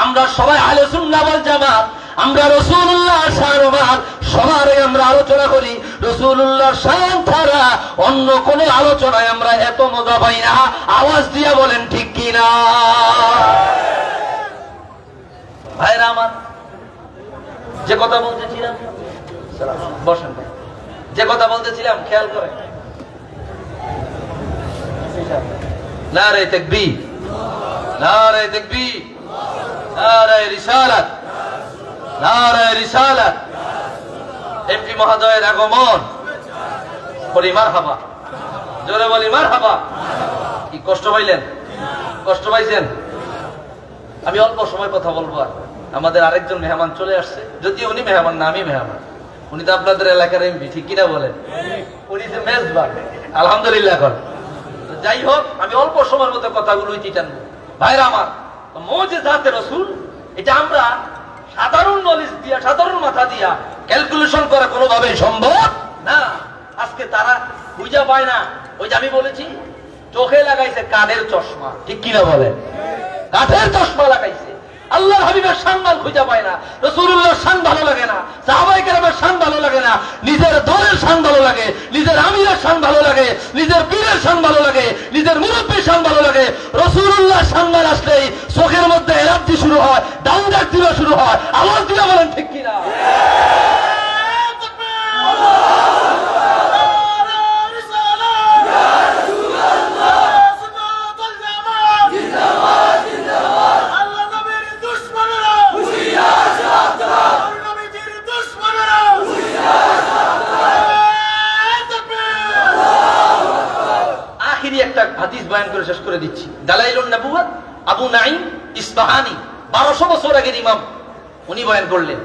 আমরা সবাই আহলে সুন্নাহ ওয়াল জামাত। আমরা রাসূলুল্লাহ শান সবার আমরা আলোচনা করি। রাসূলুল্লাহর শান ছাড়া অন্য কোন আলোচনায় আমরা এত মজা পাই না। আওয়াজ দিয়া বলেন ঠিক কি না ভাইরা আমার? যে কথা বলতেছিলাম, বসেন ভাই, যে কথা বলতেছিলাম খেয়াল করেন। নারে তাকবীর, নারে তাকবীর, নারে রিসালাত, নারে রিসালাত। এমপি মহোদয়ের আগমন, বলি মারহাবা, জোরে বলি মারহাবা। কি কষ্ট পাইলেন? কষ্ট পাইছেন? আমি অল্প সময় কথা বলবো। আর আমাদের আরেকজন মেহমান চলে আসছে, যদিও উনি মেহমান না, আমি মেহমান। উনি তো আপনাদের এলাকার এমপি, ঠিক কিনা বলেন? উনি যে মেজবান, আলহামদুলিল্লাহ। এখন যাই হোক, আমি অল্প সময়ের মধ্যে কথাগুলো টানবো। ভাইরা আমার, মুজিজাতে রাসূল, এটা আমরা সাধারণ নলেজ দিয়া, সাধারণ মাথা দিয়া ক্যালকুলেশন করা কোনোভাবেই সম্ভব না। আজকে তারা বুঝা পায় না। ওই যে আমি বলেছি, চোখে লাগাইছে কানের চশমা, ঠিক কিনা বলে? কাঠের চশমা লাগাইছে। আল্লাহর হাবিবের শান খুঁজে পায় না, রাসূলুল্লাহর শান ভালো লাগে না, সাহাবায়ে কেরামের শান ভালো লাগে না, নিজের দলের শান ভালো লাগে, নিজের আমিরের শান ভালো লাগে, নিজের পীরের শান ভালো লাগে, নিজের মুরব্বির শান ভালো লাগে। রাসূলুল্লাহর শান আসলেই চোখের মধ্যে এলার্জি শুরু হয়, ডাউনজাক দিবা শুরু হয়। আওয়াজ দিয়ে বলেন ঠিক কিনা? একটা হাদিস বয়ান করে শেষ করে দিচ্ছি। দালাইলুন নবুওয়াত, আবু নাঈম ইসবাহানি, 1200 বছর আগের ইমাম, উনি বয়ান করলেন।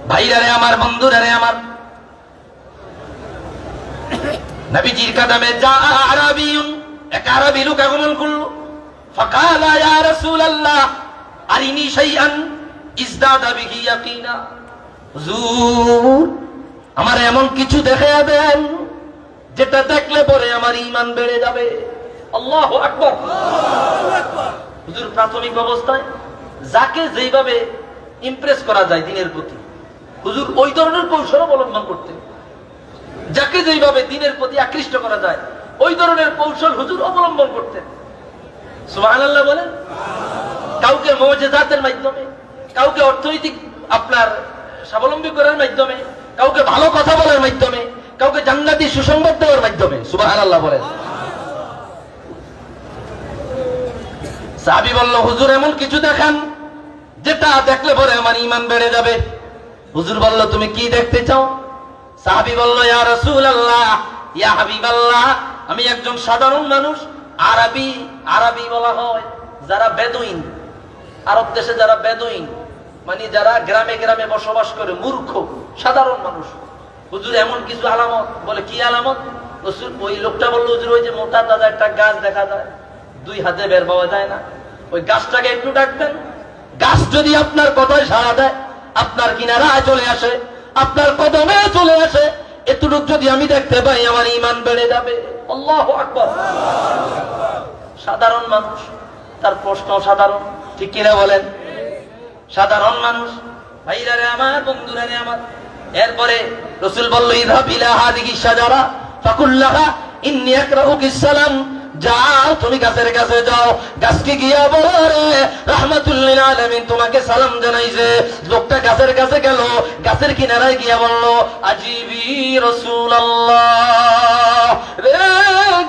ভাইরা রে আমার, বন্ধুরা রে আমার, নবীজির কদমে যা আরাবিয়ুন, এক আরবি লোক আগমন করলো। ফাকালা ইয়া রাসূলুল্লাহ আরিনি শাইআন ইজদাদা বিহি ইয়াকিনা। হুজুর, আমার এমন কিছু দেখায়া দেন যেটা দেখলে পরে আমার ঈমান বেড়ে যাবে। আল্লাহু আকবার। হুজুর প্রাথমিক অবস্থায় যাকে যেভাবে ইমপ্রেস করা যায় দিনের প্রতি, হুজুর ওই ধরনের কৌশল অবলম্বন করতেন। যাকে যেভাবে দিনের প্রতি আকৃষ্ট করা যায় ওই ধরনের কৌশল হুজুর অবলম্বন করতেন। সুবহানাল্লাহ বলেন। কাউকে মুজিজাতের মাধ্যমে, কাউকে অর্থনৈতিক আপনার স্বাবলম্বী করার মাধ্যমে, কাউকে ভালো কথা বলার মাধ্যমে, কাউকে জান্নাতি সুসংবাদ দেওয়ার মাধ্যমে। সুবহানাল্লাহ বলেন। সাহাবী বলল, হুজুর এমন কিছু দেখান যেটা দেখলে পরে আমার ঈমান বেড়ে যাবে। হুজুর বলল, তুমি কি দেখতে চাও? সাহাবী বলল, ইয়া রাসূলুল্লাহ, ইয়া হাবিবাল্লাহ, আমি একজন সাধারণ মানুষ। আরবি, আরবি বলা হয় যারা বেদুইন, আরব দেশে যারা বেদুইন, মানে যারা গ্রামে গ্রামে বসবাস করে, মূর্খ সাধারণ মানুষ, হুজুর এমন কিছু আলামত, বলে কি আলামত? ওই লোকটা বললো, হুজুর ওই যে মোটা দাদা একটা গাছ দেখা যায়, 2 হাতে বের পাওয়া যায় না, ওই গাছটাকে একটু ডাকবেন, গাছ যদি আপনার কথায় সাড়া দেয়, আপনার কিনারায় চলে আসে, আপনার কদমে চলে আসে, এতটুক যদি আমি দেখতে পাই, আমার ঈমান বেড়ে যাবে। আল্লাহু আকবার। সাধারণ মানুষ, তার প্রশ্ন সাধারণ, ঠিক কিনা বলেন? সাধারণ মানুষ। ভাইরা রে আমার, বন্ধুরা রে আমার, এরপরে রাসূল বলল, ইযহাব ইলা হাযিহি শাজারা ফাকুল লাহা ইন্নী আকরাউকিস সালাম। যাও, তুমি গাছের কাছে যাও, গাছকে গিয়া বলো, রে রাহমাতুল লিল আলামিন তোমাকে সালাম জানাইছে। লোকটা গাছের কাছে গেল, গাছের কিনারায় গিয়া বলল, আজিবি রাসূলুল্লাহ, রে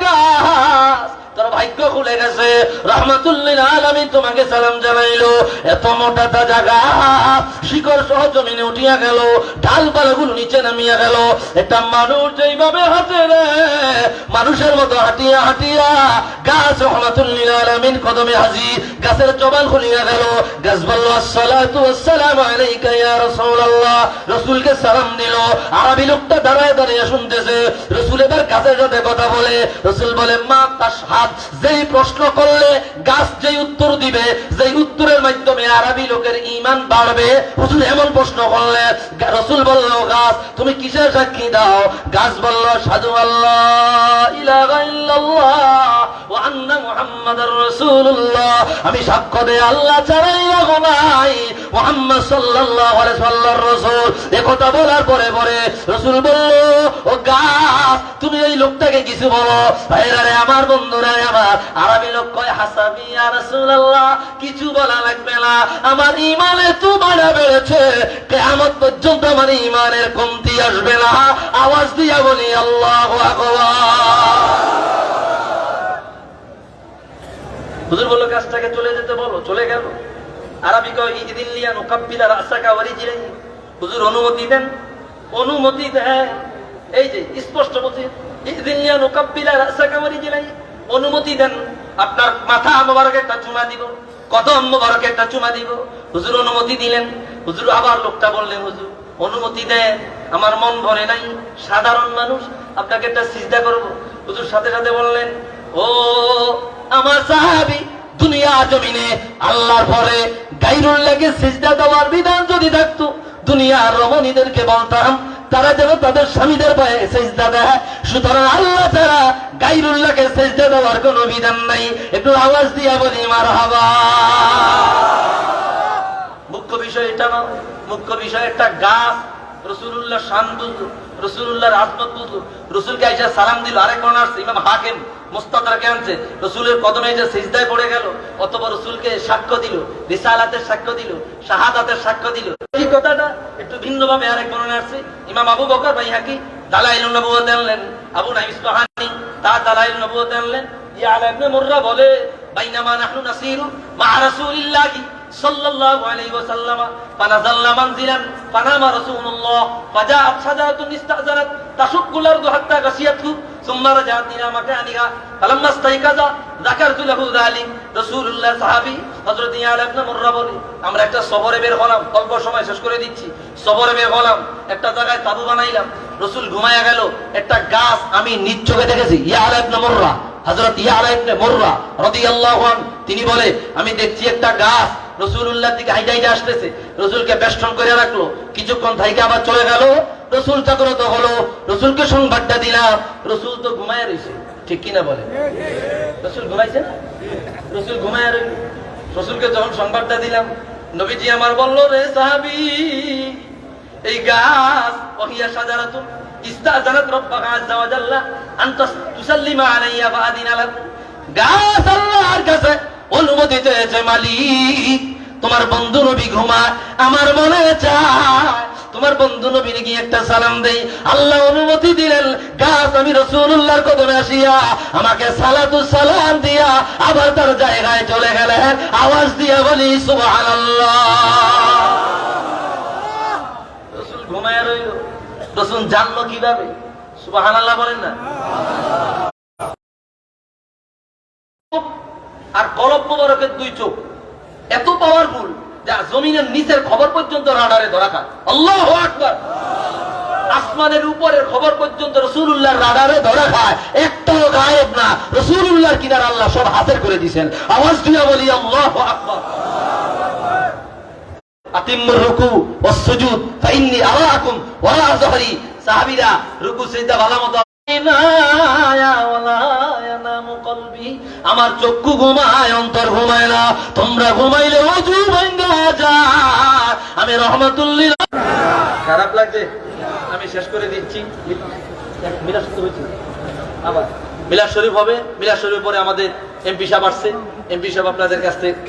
গাছ তোর ভাগ্য খুলে গেছে, রাহমাতুল লিল আলামিন তোমাকে সালাম জানাইলো। এত মোটা তাজা গাছ শিকড় সহ জমিনে উঠিয়া গেল, ডালপালাগুলো নিচে নামিয়া গেল। একটা মানুষ যেইভাবে হাঁটে রে, মানুষের মতো হাঁটিয়া হাঁটিয়া গাছ রাহমাতুল লিল আলামিন কদমে হাজির, গাছের জবান খুলিয়া গেল। গাছ বলল, আসসালাতু ওয়াসসালামু আলাইকা ইয়া রাসূলুল্লাহ, রাসূলকে সালাম দিল। আরবি লোকটা দাঁড়ায় দাঁড়িয়ে শুনতেছে, রাসূল এবার গাছের সাথে কথা বলে। রাসূল বলে, মা তাশহাদ, যেই প্রশ্ন করলে গাছ যেই উত্তর দিবে, যেই উত্তরের মাধ্যমে আরবি লোকের ঈমান বাড়বে, হুজুর এমন প্রশ্ন করলে। রাসূল বলল, গাছ তুমি কিসের সাক্ষী দাও? গাছ বলল, আশহাদু আল্লাহ ইলাহা ইল্লাল্লাহ ওয়া আন্না মুহাম্মাদার রাসূলুল্লাহ, আমি সাক্ষ্য দেই আল্লাহ ছাড়াই নাই, মুহাম্মদ সাল্লাল্লাহু আলাইহি ওয়াসাল্লাম রাসূল। এই কথা বলার পরে পরে রাসূল বলল, ও গাছ তুমি এই লোকটাকে কিছু বলো। ভাইরা রে আমার, বন্ধুরা আমার, আরবি লোক কয়, হাসাবি ইয়া রাসূলুল্লাহ, কিছু বলা লাগবে না, আমার ঈমান এত বাড়া বেড়েছে, কিয়ামত পর্যন্ত আমার ঈমানের কমতি আসবে না। আওয়াজ দিয়া বলি আল্লাহু আকবার। হুজুর বলল, গাছটাকে চলে যেতে বলো, চলে গেল। আরবি কয়, ইদিন লিয়া নুকাব্বিলা রাসাকা ওয়া রিজলাইহি, হুজুর অনুমতি দেন, অনুমতি দেন। এই যে স্পষ্ট বলছি, ইদিন লিয়া নুকাব্বিলা রাসাকা ওয়া রিজলাইহি, অনুমতি দেন, আপনার মাথা মোবারকে একটা চুমা দিব, কদম মোবারকে একটা চুমা দিব। হুজুর অনুমতি দিলেন। হুজুর আবার লোকটা বললেন, হুজুর অনুমতি দেন, আমার মন ভরে নাই, সাধারণ মানুষ, আপনাকে একটা সিজদা করব। হুজুর সাথে সাথে বললেন, ও আমার সাহাবী, দুনিয়া জমিনে আল্লাহর পরে গায়রুল্লাহকে সিজদা দেওয়ার বিধান যদি থাকতো, দুনিয়ার রমণীদেরকে বলতাম তারা যেন তাদের স্বামীদের পায়ে সিজদা দেয়। সুতরাং আল্লাহ ছাড়া গায়রুল্লাহকে সিজদা দেওয়ার কোনো বিধান নাই। একটু আওয়াজ দিয়া বলি মারহাবা। মুখ্য বিষয় এটা না, মুখ্য বিষয় একটা গাছ রাসূলুল্লাহ শান বুঝলো, রাসূলুল্লাহর আজমত বুঝলো, রাসূলকে আইসা সালাম দিল। আরেক কোন আসছে, ইমাম হাকিম মুস্তাদরাকে আনছে, রাসূলের কদমে যে সিজদায় পড়ে গেল, অথবা রাসূলকে সাক্ষ্য দিল, রিসালাতের সাক্ষ্য দিল, শাহাদাতের সাক্ষ্য দিল। এই কথাটা একটু ভিন্নভাবে আরেক বর্ণনা আসছে। ইমাম আবু বকর বাইহাকি দালাইলুন নবুওয়াত আনলেন, আবু নাঈম ইসফাহানি তার দালাইলুন নবুওয়াত আনলেন। ইয়ালা ইবনে মুররা বলে, বাইনামা নাহনু নাসিরু মা রাসূলিল্লাহি সাল্লাল্লাহু আলাইহি ওয়াসাল্লাম ফানাযালনা মানজিলান ফানামা রাসূলুল্লাহ ফাজাআত শাজারাতুন ইস্তাযারাত তাশুক্কুল আরদু হাত্তা গাশিয়াতহু সুম্মা রাজাআত ইলা মাকানিহা ফালাম্মা ইস্তাইকাযা যাকারতু লাহু যালিক। রাসূলুল্লাহ সাহাবী হযরত ইয়ালা ইবনে মুররা বলে, আমরা একটা সফরে বের হলাম, অল্প সময় শেষ করে দিচ্ছি। সফরে বের হলাম, একটা জায়গায় তাবু বানাইলাম, রাসূল ঘুমায়া গেল, একটা গাছ আমি নিজ চোখে দেখেছি। ইয়ালা ইবনে মুররা, হযরত ইয়ালা ইবনে মুররা রাদিয়াল্লাহু আনহু তিনি বলে, আমি দেখছি একটা গাছ রাসূলুল্লাহর দিকে হাইটা হাইটা আসতেছে, রাসূলকে বেষ্টন করে রাখলো, কিছুক্ষণ থাইকে আবার চলে গেল। রাসূল জাগ্রত হলো, রাসূলকে সংবাদটা দিলাম, রাসূল তো ঘুমায় রইছে, ঠিক কিনা বলে? রাসূল ঘুমাইছে না? রাসূল ঘুমায় রইল। রাসূলকে যখন সংবাদটা দিলাম, নবীজি আমার বলল, রে সাহাবী, এই গাছ ওহিয়া শাজারাতুন ইস্তাযারাত রাব্বাহা আযজা ওয়া জাল্লা আন তুসাল্লিমা আলাইয়া ফাআদিনা লাক, গাছ আল্লাহর কাছে অনুমতি চেয়েছে, মালিক তোমার বন্ধু নবী ঘুমায়, আমার মনে চায় তোমার বন্ধু নবীর গিয়ে একটা সালাম দেই। আল্লাহ অনুমতি দিলেন, গাছ আমি রাসূলুল্লাহর কদমে আসিয়া আমাকে সালাতু সালাম দিয়া আবার তার জায়গায় চলে গেলেন। আওয়াজ দিয়া বলি সুবহানাল্লাহ। রাসূল ঘুমায় রইল, রাসূল জানলো কিভাবে? সুবহানাল্লাহ বলেন না? আর কলব মোবারকের 2 চোখ, এত পাওয়ারফুল যা জমিনের নিচের খবর পর্যন্ত রাডারে ধরা খায়। আল্লাহু আকবার। আসমানের উপরের খবর পর্যন্ত রাসূলুল্লাহর রাডারে ধরা খায়, একটাও গায়েব না। রাসূলুল্লাহর কিনার আল্লাহ সব হাতের করে দিয়েছেন। আওয়াজ দিয়ে বলি আল্লাহু আকবার। আতিম্মুর রুকু ওয়াস সুজুদ ফাইন্নী আরাকুম ওয়া যহরি। সাহাবীরা রুকু সিজদা ভালোমতো, আমার চক্ষু ঘুমায়, অন্তর ঘুমায় না। তোমরা ঘুমাইলে ওযু ভাঙা যায়। আমি রহমাতুল্লিল। খারাপ লাগছে, আমি শেষ করে দিচ্ছি। মিলাদ শরীফ হয়েছে, আবার মিলাদ শরীফ হবে। মিলাদ শরীফ পরে আমাদের এমপি সাহেব আসছে। এমপি সাহেব আপনাদের কাছ থেকে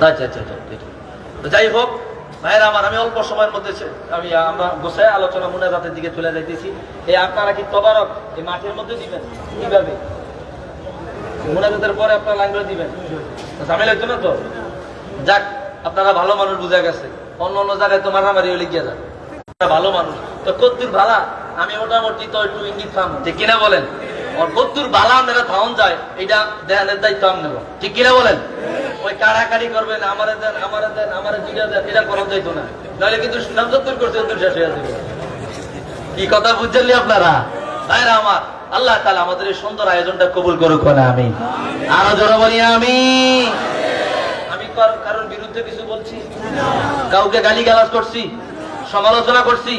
আচ্ছা আচ্ছা আচ্ছা, যাই হোক ভাইয়েরা আমার, আমি অল্প সময়ের মধ্যে আমরা গোছায় আলোচনা মুনাজাতের দিকে চলে যাইতেছি। এই আপনারা কি তবারক এই মাঠের মধ্যে দিবেন? কিভাবে মুনাজাতের পরে আপনারা লাইনগুলো দিবেন? ঝামেলা হইতো না তো? যাক, আপনারা ভালো মানুষ, বুঝা গেছে। অন্য অন্য জায়গায় তো মারামারি হলে গিয়ে যান, ভালো মানুষ তো কদ্দুর ভালা। আমি মোটামুটি তো একটু ইঙ্গিত থাম, ঠিক কিনা বলেন? কদ্দুর ভালা আপনারা থাউন যায়, এটা দেহানের দায়িত্ব আমি নেব, ঠিক কিনা বলেন? ওই কাড়াকাড়ি করবেন, আমারে দেন আমারে দেন আমারে দুইটা দেন, এটা করা যাইতো না। নাহলে কিন্তু নামজত্তর করছে, শেষ হয়ে যাবে। কি কথা বুঝছেন আপনারা? ভাইরা আমার, আল্লাহ তাআলা আমাদের এই সুন্দর আয়োজনটা কবুল করুক না। আমি আরো জোরে বলি আমি। আমি কারণ বিরুদ্ধে কিছু বলছি? কাউকে গালিগালাজ করছি? সমালোচনা করছি?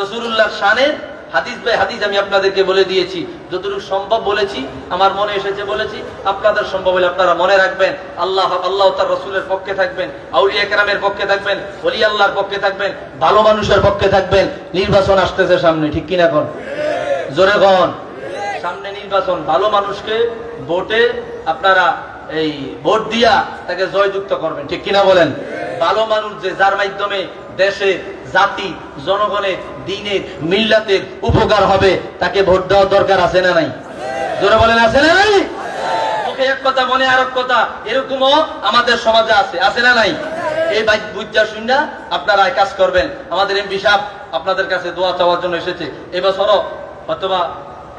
রাসূলুল্লাহর শানে হাদিস বাই হাদিস আমি আপনাদেরকে বলে দিয়েছি। যতটুকু সম্ভব বলেছি, আমার মনে এসেছে বলেছি। আপনাদের সম্ভব হলে আপনারা মনে রাখবেন, আল্লাহ তার রাসূলের পক্ষে থাকবেন, আউলিয়া কেরামের পক্ষে থাকবেন, ওলি আল্লাহর পক্ষে থাকবেন, ভালো মানুষের পক্ষে থাকবেন। নির্বাচন আসতেছে সামনে, ঠিক কিনা কোন? জোরে কোন? সামনে নির্বাচন। ভালো মানুষকে ভোটে আপনারা এই ভোট দিয়া তাকে জয়যুক্ত করবেন, ঠিক কিনা বলেন? ভালো মানুষ যে, যার মাধ্যমে দেশের, জাতি, জনগণের, দ্বীনের, মিল্লাতের উপকার হবে, তাকে ভোট দেওয়ার দরকার আছে না নাই? জোরে বলেন, আছে না নাই? মুখে এক কথা, মনে আর এক কথা, এরকমও আমাদের সমাজে আছে, আছে না নাই? এই বুঝা শুনা আপনারা কাজ করবেন। আমাদের এমপি সাহেব আপনাদের কাছে দোয়া চাওয়ার জন্য এসেছে। এবছরও অথবা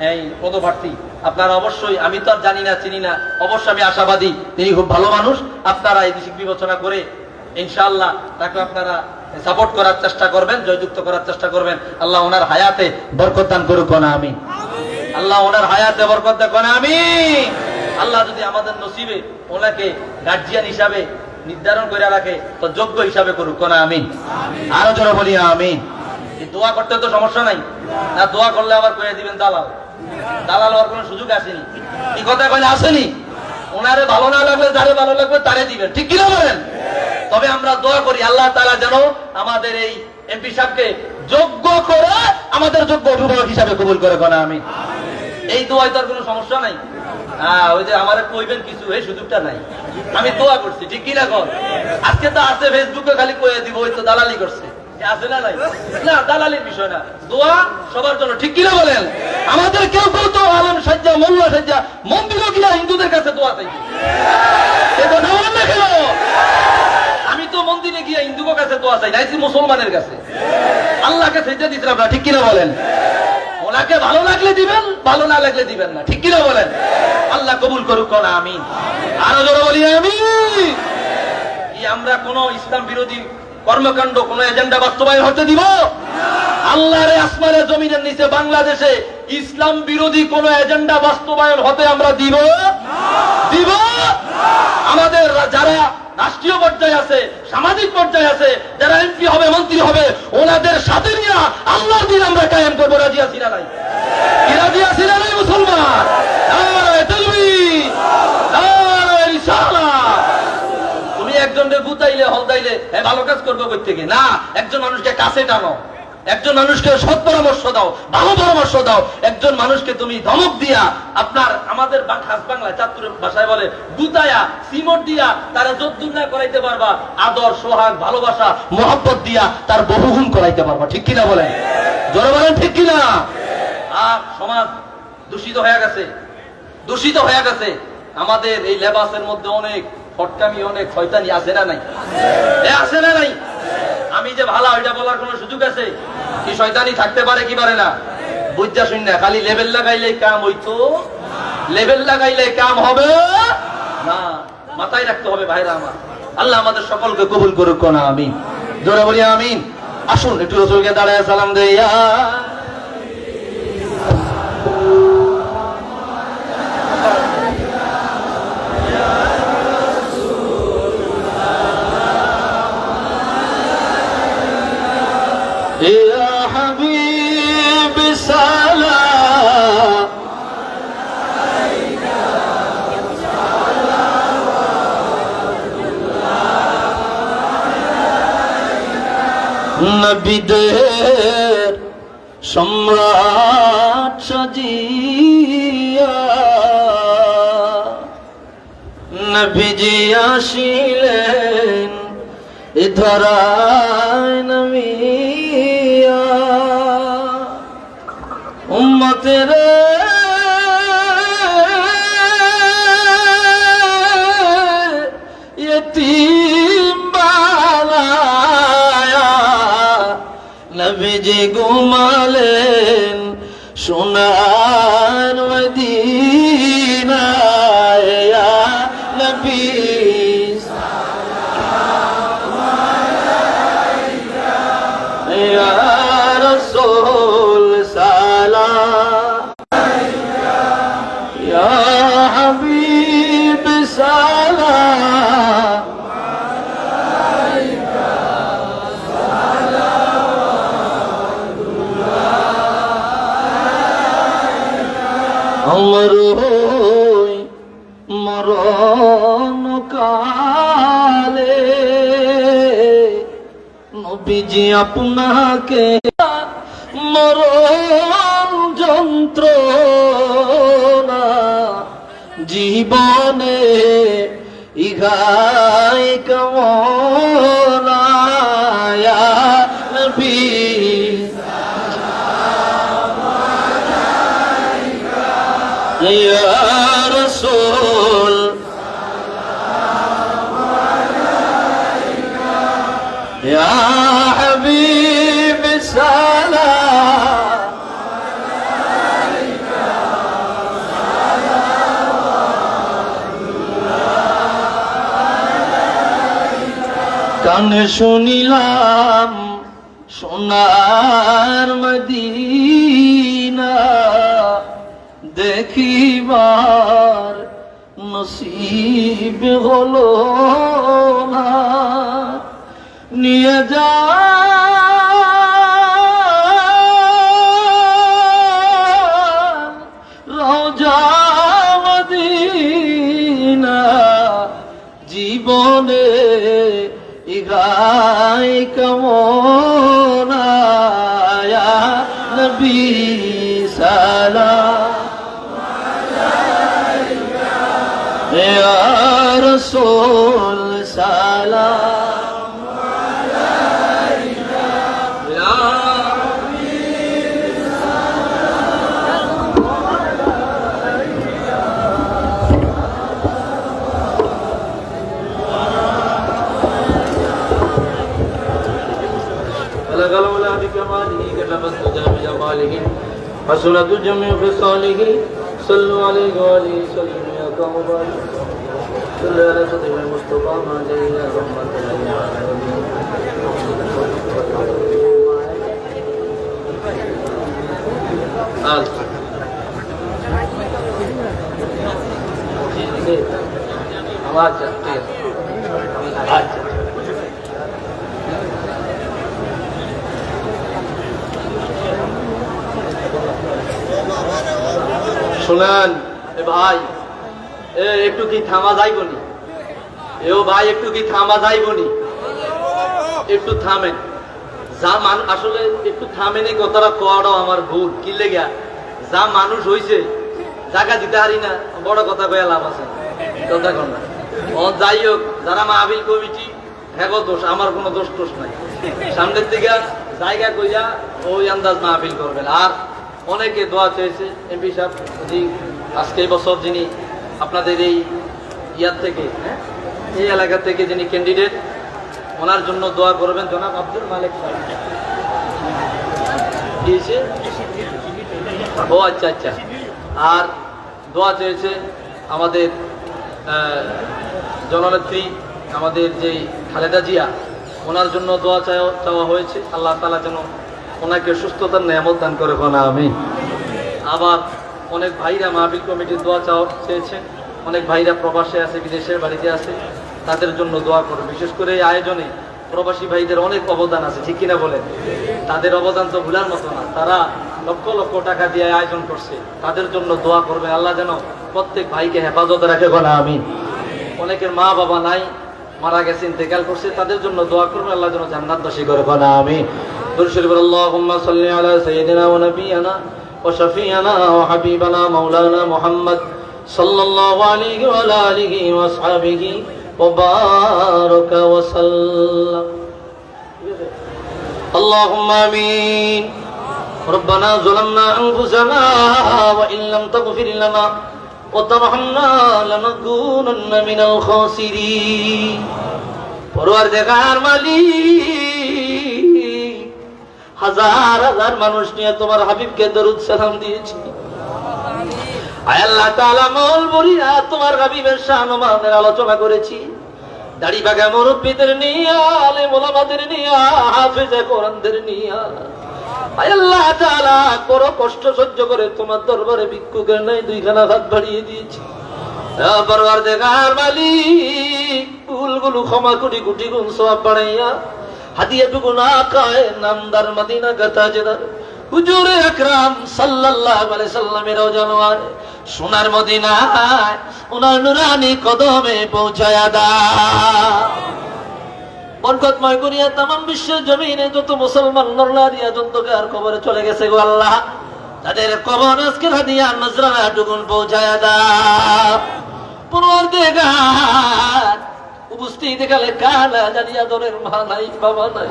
এই পদপ্রার্থী আপনারা অবশ্যই, আমি তো আর জানি না, চিনি না, অবশ্যই আমি আশাবাদী তিনি খুব ভালো মানুষ। আপনারা এই দিক বিবেচনা করে ইনশাআল্লাহ তাকে আপনারা সাপোর্ট করার চেষ্টা করবেন, জয়যুক্ত করার চেষ্টা করবেন। আল্লাহ ওনার হায়াতে বরকত দান করুক না আমি। আল্লাহ ওনার হায়াতে বরকত দান করুন আমি। আল্লাহ যদি আমাদের নসিবে ওনাকে গার্জিয়ান হিসাবে নির্ধারণ করে রাখে, তো যোগ্য হিসাবে করুক না আমি। আরো জোরে বলি আমিন। দোয়া করতে তো সমস্যা নাই না, দোয়া করলে আবার কয়ে দিবেন দালাল। দালাল হওয়ার কোনো সুযোগ আসেনি। কি কথা কইলে আসেনি? ওনারে ভালো না লাগলে যারে ভালো লাগবে তারে দিবেন, ঠিক কিনা বলেন? তবে আমরা দোয়া করি আল্লাহ তাআলা যেন আমাদের এই এমপি সাহেবকে যোগ্য করে আমাদের যোগ্য অভিভাবক হিসাবে কবুল করে কোন আমি। এই দোয়ায় তো আর কোনো সমস্যা নাই। ওই যে আমারে কইবেন কিছু, এই সুযোগটা নাই। আমি দোয়া করছি, ঠিক কিনা কর? আজকে তো আছে ফেসবুকে খালি কয়ে দিব, ওই তো দালালি করছে, আছে না নাই? না, দালালির বিষয় না, দোয়া সবার জন্য, ঠিক কিনা বলেন? আমাদের কেউ কেউ তো আলেম সাজ্জা, মোল্লা সাজ্জা মন্দিরও গিয়া হিন্দুদের কাছে দোয়া চাইছে। আমি তো মন্দিরে গিয়া হিন্দুদের কাছে দোয়া চাই নাইছি, মুসলমানের কাছে আল্লাহকে সেজদা দিতে আমরা, ঠিক কিনা বলেন? ওনাকে ভালো লাগলে দিবেন, ভালো না লাগলে দিবেন না, ঠিক কিনা বলেন? আল্লাহ কবুল করুক না আমিন। আরো জোরে বলি আমিন। আমরা কোন ইসলাম বিরোধী কর্মকাণ্ড, কোন এজেন্ডা বাস্তবায়ন হতে দিব? আল্লাহর আসমানে জমিনের নিচে বাংলাদেশে ইসলাম বিরোধী কোন এজেন্ডা বাস্তবায়ন হতে আমরা দিব? দিব? আমাদের যারা রাষ্ট্রীয় পর্যায়ে আছে, সামাজিক পর্যায়ে আছে, যারা এমপি হবে, মন্ত্রী হবে, ওনাদের সাথে নিয়ে আল্লাহর দিন আমরা কায়েম করবো। রাজি আছি না নাই? রাজি আছি না নাই মুসলমান? তুমি একজনকে গুতাইলে, হলদাইলে ভালো কাজ করবো কই থেকে? না, একজন মানুষকে কাছে টানো, একজন মানুষকে সৎ পরামর্শ দাও, ভালো পরামর্শ দাও। একজন মানুষকে তুমি ধমক দিয়া, আমাদের খাস বাংলায় চাঁদপুরের ভাষায় বলে গুতায়া, সিমট দিয়া তারা যদ্দুর না করাইতে পারবা, আদর, সোহাগ, ভালোবাসা, মহব্বত দিয়া তার বহুগুণ করাইতে পারবা, ঠিক কিনা বলেন? জোরে বলেন, ঠিক কিনা? আর সমাজ দূষিত হয়ে গেছে, দূষিত হয়ে গেছে। আমাদের এই লেবাসের মধ্যে অনেক ফটকামি, অনেক শয়তানি আছে না নাই? আছে না নাই? আমি যে ভালো, ওইটা বলার কোন সুযোগ আছে? কি শয়তানি থাকতে পারে কি পারে না? বুঝা শুন না, খালি লেভেল লাগাইলে কাম হইতো, লেভেল লাগাইলে কাম হবে না, মাথায় রাখতে হবে ভাইরা আমার। আল্লাহ আমাদের সকলকে কবুল করুক না, আমিন। জোরে বলি আমিন। আসুন একটু রাসূলকে দাঁড়ায় সালাম দেয়া। ইয়া হাবিব সালাম নবীদের সম্রাট সাজিয়া নবীজি আসিলেন এ ধরায় নামিয়া উম্মতের ইয়তীম বানায়া নবীজি ঘুমালেন সোনার মদিনায়। ইয়া নবী ইয়া রাসূল সালাম ইয়া হাবিব সালাম আমার মরণ কালে নবীজি আপনাকে মরণ যন্ত্রণা জীবনে ইগায় কামনা। ইয়া নবী ইয়া রাসূল ইয়া হাবিব সালাম কানে শুনিলাম সোনার মদিনা দেখিবার নসিব হলো না। নিয়ে যা রওজা মদিনা জীবনে ইগাই কামনা। ইয়া নবী সালাম ইয়া রাসূল সালাম ইয়া بلغ العلا بكماله كتب الدجى بجماله حسنت جميع خصاله صلوا عليه وآله وسلم يا قوم صل على سيدنا المصطفى ما عليه يا رحمة للعالمين. आवाज चलती है শুনেন এ ভাই, একটু কি থামা যাইবনি? এও ভাই একটু কি থামা যাইবনি? একটু থামেন। যা আসলে একটু থামেনি, কথাটা কোয়াটাও আমার ভুল। কি লেগা যা মানুষ হইছে জায়গা দিতে হারি না, বড় কথা কয়ে লাভ আছে? কথা কর না। ও যাই হোক, যারা মাহফিল কমিটি হ্যাঁ দোষ, আমার কোনো দোষ টোষ নাই। সামনের দিকে জায়গা কইয়া ওই আন্দাজ মাহফিল করবেন। আর অনেকে দোয়া চেয়েছে এমপি সাহেব, জি আজকে বছর যিনি আপনাদের এই ইয়ার থেকে এই এলাকা থেকে যিনি ক্যান্ডিডেট, ওনার জন্য দোয়া করবেন। জনাব আব্দুল মালিক সাহেব দিয়েছে ও আচ্ছা আচ্ছা। আর দোয়া চেয়েছে আমাদের জননেত্রী আমাদের যেই খালেদা জিয়া, ওনার জন্য দোয়া চাওয়া হয়েছে। আল্লাহ তাআলা যেন ওনাকে সুস্থতার নেয়ামত দান করে। আমিন। আবার অনেক ভাইরা মাহফিল কমিটির দোয়া চেয়েছে। অনেক ভাইরা প্রবাসে আছে, বিদেশের বাড়িতে আছে, তাদের জন্য দোয়া করো। বিশেষ করে এই আয়োজনে প্রবাসী ভাইদের অনেক অবদান আছে, ঠিক কিনা বলেন? তাদের অবদান তো ভুলার মতো না। তারা লক্ষ লক্ষ টাকা দিয়ে আয়োজন করছে, তাদের জন্য দোয়া করবে। আল্লাহ যেন প্রত্যেক ভাইকে হেফাজতে রাখে। আমিন। অনেকের মা বাবা নাই, মারা গেছে, ইন্তেকাল করছে, তাদের জন্য দোয়া করবে। আল্লাহ যেন জান্নাতবাসী করে। আমিন। দুরূদ শরীফ আল্লাহুম্মা সাল্লি আলা সাইয়্যিদিনা ওয়া নাবিয়িনা ওয়া শাফিয়ানা ওয়া হাবিবানা মাওলানা মুহাম্মদ সাল্লাল্লাহু আলাইহি ওয়া আলা আলিহি ওয়া আসহাবিহি ওয়া বারাকা ওয়া সাল্লাম। আল্লাহুম্মা আমিন। ربنا ظلمنا أنفسنا وإن لم تغفر لنا وترحمنا لنكونن من الخاسرين। পরওয়ারদিগার মালিক, হাজার হাজার মানুষ নিয়ে তোমার হাবিবকে দরুদ সালাম দিয়েছি। আয় আল্লাহ তাআলা, মৌল বলিয়া তোমার হাবিবের শান ও মানের আলোচনা করেছি। দাড়ি বাগা মুরব্বিদের নিয়া, আলেম ওলামাদের নিয়া, হাফেজে কোরআনদের নিয়া, আয় আল্লাহ তাআলা বড় কষ্ট সহ্য করে তোমার দরবারে ভিক্ষুকের নাই দুইখানা হাত বাড়িয়ে দিয়েছি। পরওয়ারদিগার মালিক, ভুলগুলো ক্ষমা কোটি কোটি গুণ সওয়াব বাড়াইয়া হাদিয়াটুকু না খায় নামদার মদিনা গাতাজেদার হুজুরে আকরাম সাল্লাল্লাহু আলাইহি সাল্লামের জানোয়ার সোনার মদিনায় ওনার নুরানি কদমে পৌঁছায়া দাও। বরকতময় করিয়া তামাম বিশ্বের জমিনে যত মুসলমান নরনারী অন্ধকার কবরে চলে গেছে গো আল্লাহ, তাদের কবর আজকের হাদিয়া নজরানা টুকুন পৌঁছায়া দাও। পরওয়ারদিগার, উপস্থিত এখানে কালা জানিয়া দরের মা নাই, বাবা নাই,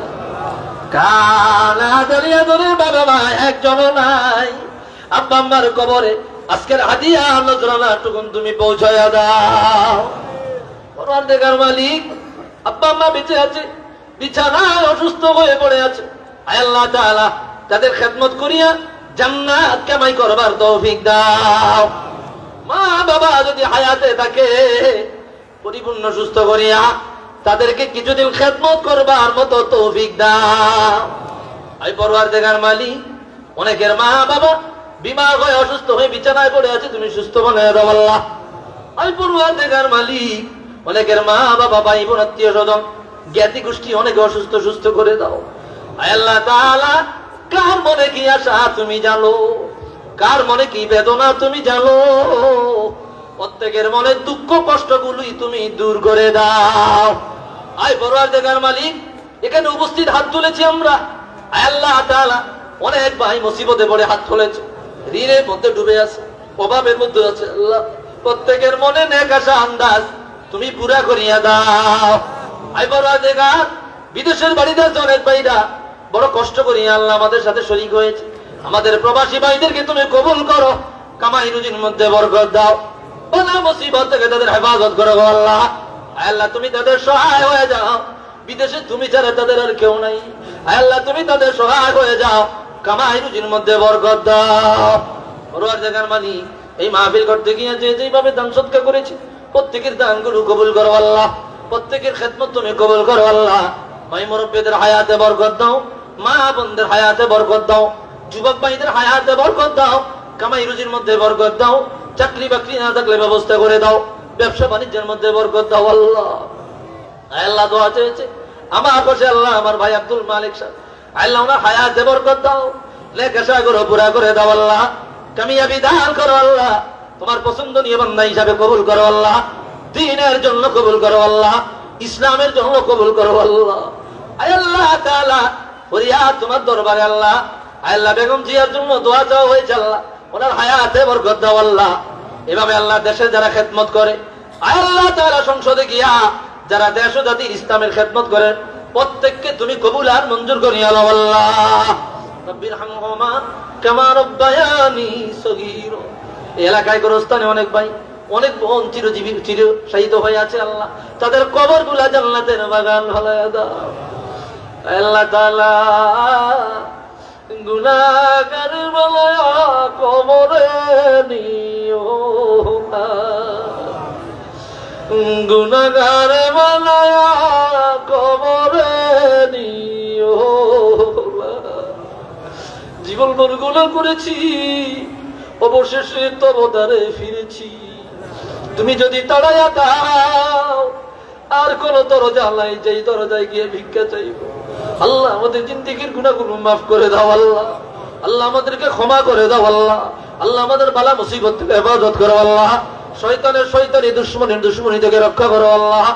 কালা জানিয়া দরের বাবা নাই, একজনও নাই। আব্বা আম্মার কবরে আজকের হাদিয়া নজরানা টুকুন তুমি পৌঁছায়া দাও। পরওয়ারদিগার মালিক, আব্বা আম্মা বেঁচে আছে, বিছানায় অসুস্থ হয়ে পড়ে আছে। আয় আল্লাহ তাআলা, তাদের খেদমত করিয়া জান্নাত কামাই করবার তৌফিক দাও। মা বাবা যদি হায়াতে থাকে, পরিপূর্ণ সুস্থ করিয়া তাদেরকে কিছুদিন খেদমত করবার মতো তৌফিক দাও। আয় পরওয়ারদিগার মালিক, অনেকের মা বাবা বিমার হয়ে অসুস্থ হয়ে বিছানায় পড়ে আছে, তুমি সুস্থ বানায় দাও আল্লাহ। আয় পরওয়ারদিগার মালিক, অনেকের মা বাবা, ভাই বোন, আত্মীয় স্বজন, জ্ঞাতি গোষ্ঠী অনেকে অসুস্থ, সুস্থ করে দাও। আয় আল্লাহ তাআলা, কার মনে কি আশা তুমি জানো, কার মনে কি বেদনা তুমি জানো, প্রত্যেকের মনে দুঃখ কষ্টগুলোই তুমি দূর করে দাও। আয় পরওয়ারদিগার মালিক, এখানে উপস্থিত হাত তুলেছি আমরা। আয় আল্লাহ তাআলা, অনেক ভাই মুসিবতে পড়ে হাত তুলেছে, ঋণের মধ্যে ডুবে আছে, অভাবের মধ্যে আছে। আল্লাহ, প্রত্যেকের মনে নেক আশা আন্দাজ তুমি পুরা করিয়া দাও। আয় পরওয়ারদিগার, বিদেশের বাড়িতে আছে অনেক ভাইরা, বড় কষ্ট করিয়া আল্লাহ আমাদের সাথে শরীক হয়েছে। আমাদের প্রবাসী ভাইদেরকে তুমি কবুল করো, কামাই রুজির মধ্যে বরকত দাও, বালা মুসিবত থেকে তাদের হেফাজত করো আল্লাহ। আয় আল্লাহ, তুমি তাদের সহায় হয়ে যাও, বিদেশে তুমি ছাড়া তাদের আর কেউ নাই। আয় আল্লাহ, তুমি তাদের সহায় হয়ে যাও, কামাই রুজির মধ্যে বরকত দাও। পরওয়ারদিগার মালিক, এই মাহফিল করতে গিয়ে যেভাবে দান সদকা করেছি, প্রত্যেকের দানগুলো কবুল করো আল্লাহ, প্রত্যেকের খেদমত তুমি কবুল করো আল্লাহ। ভাই মুরব্বিদের হায়াতে বরকত দাও, মা বোনদের হায়াতে বরকত দাও, যুবক ভাইদের হায়াতে বরকত দাও, কামাই রুজির মধ্যে বরকত দাও, চাকরি বাকরি না থাকলে ব্যবস্থা করে দাও, ব্যবসা বাণিজ্যের মধ্যে বরকত দাও আল্লাহ। আল্লাহ দোয়া চেয়েছে আমার পাশে আল্লাহ, আমার ভাই আব্দুল মালিক সাহেব, আল্লাহ ওনার হায়াতে বরকত দাও, নেক আশা করো পুরা করে দাও আল্লাহ, কামিয়াবি দান করো আল্লাহ, তোমার পছন্দনীয় বান্দা হিসাবে কবুল করো আল্লাহ, দ্বীনের জন্য কবুল করো আল্লাহ, ইসলামের জন্য কবুল করো আল্লাহ। আয় আল্লাহ তাআলা, ফরিয়াদ তোমার দরবারে আল্লাহ। আয় আল্লাহ, বেগম জিয়ার জন্য দোয়া চাওয়া হয়েছে আল্লাহ, ওনার হায়াতে বরকত দাও আল্লাহ। এভাবে আল্লাহ দেশে যারা খেদমত করে, আয় আল্লাহ তাআলা সংসদে গিয়া যারা দেশ ও জাতির ইসলামের খেদমত করে, প্রত্যেককে তুমি কবুল আর মঞ্জুর করিয়া নাও আল্লাহ। রব্বির হামহুমা কামা রব্বায়ানি সগীরা। এই এলাকায় গোরস্থানে অনেক ভাই, অনেক বোন চিরজীবী চির শাহিদ হয়ে আছে আল্লাহ, তাদের কবরগুলা জান্নাতের বাগান বানায়া দাও। আল্লাহ তাআলা, গুনাহগার বলায়া কবরে নিও না, গুনাহগার বলায়া কবরে নিও না। জীবন ভর গুনাহ করেছি, অবশেষে তবদারে ফিরেছি। তুমি যদি তাড়াইয়া দাও, আর কোন দরজা নাই যেই দরজায় গিয়ে ভিক্ষা চাইব। আল্লাহ আমাদের জিন্দেগীর গুনাহগুলো মাফ করে দাও আল্লাহ। আল্লাহ আমাদেরকে ক্ষমা করে দাও আল্লাহ। আল্লাহ আমাদের বালা মুসিবত থেকে হেফাজত করো আল্লাহ। শয়তানি দুশ্মনী থেকে রক্ষা করো আল্লাহ।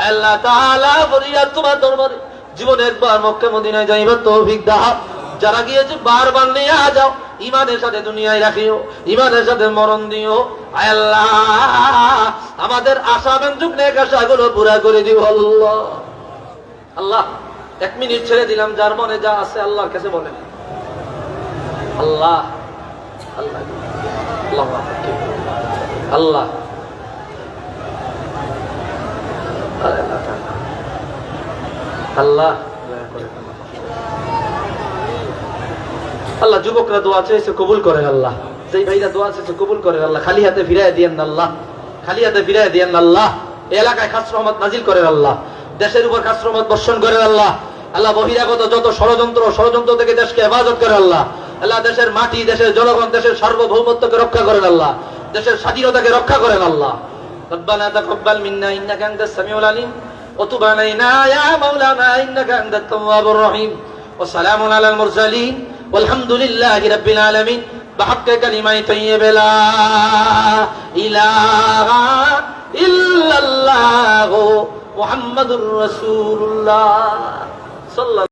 আল্লাহ তাআলা ফরিয়াদ তোমার দরবারে, জীবনে একবার মক্কা মদিনায় যাইবার তৌফিক দাও। যারা গিয়েছে বারবার নিয়ে যাও, ইমানের সাথে দুনিয়ায় রাখিও, ইমানের সাথে মরণ দিও। আল্লাহ আমাদের আশা ব্যঞ্জক নেক আশাগুলো পুরা করে দিও আল্লাহ। আল্লাহ 1 মিনিট ছেড়ে দিলাম, যার মনে যা আছে আল্লাহর কাছে বলেন। আল্লাহ আল্লাহ আল্লাহ আল্লাহ আল্লাহ যুবকরা দোয়া চেয়েছে কবুল করেন আল্লাহ। যেই ভাইরা দোয়া চেয়েছে কবুল করেন আল্লাহ। খালি হাতে ফিরাই দিয়েন না আল্লাহ, খালি হাতে ফিরাই দিয়েন না আল্লাহ। এই এলাকায় খাস রহমত নাজিল করেন আল্লাহ। দেশের উপর খাস রহমত বর্ষণ করেন আল্লাহ। আল্লাহ বহিরাগত যত ষড়যন্ত্র থেকে দেশকে হেফাজত করেন আল্লাহ। আল্লাহ দেশের মাটি, দেশের জনগণ, দেশের সার্বভৌমত্বকে রক্ষা করেন আল্লাহ। দেশের স্বাধীনতাকে রক্ষা করেন আল্লাহ। রব্বানা তাকাব্বাল মিন্না ইন্নাকা আনতাস সামিউল আলিম ওয়া তুব আলাইনা ইয়া মাওলানা ইন্নাকা আনতাত তাওয়াবুর রহিম ওয়া সালামুন আলাল মুরসালিন ওয়ালহামদুলিল্লাহি রাব্বিল আলামিন বিহাক্কি কালিমাই তাইয়্যিবা লা ইলাহা ইল্লাল্লাহু মুহাম্মাদুর রাসূলুল্লাহ সাল্লাল্লাহু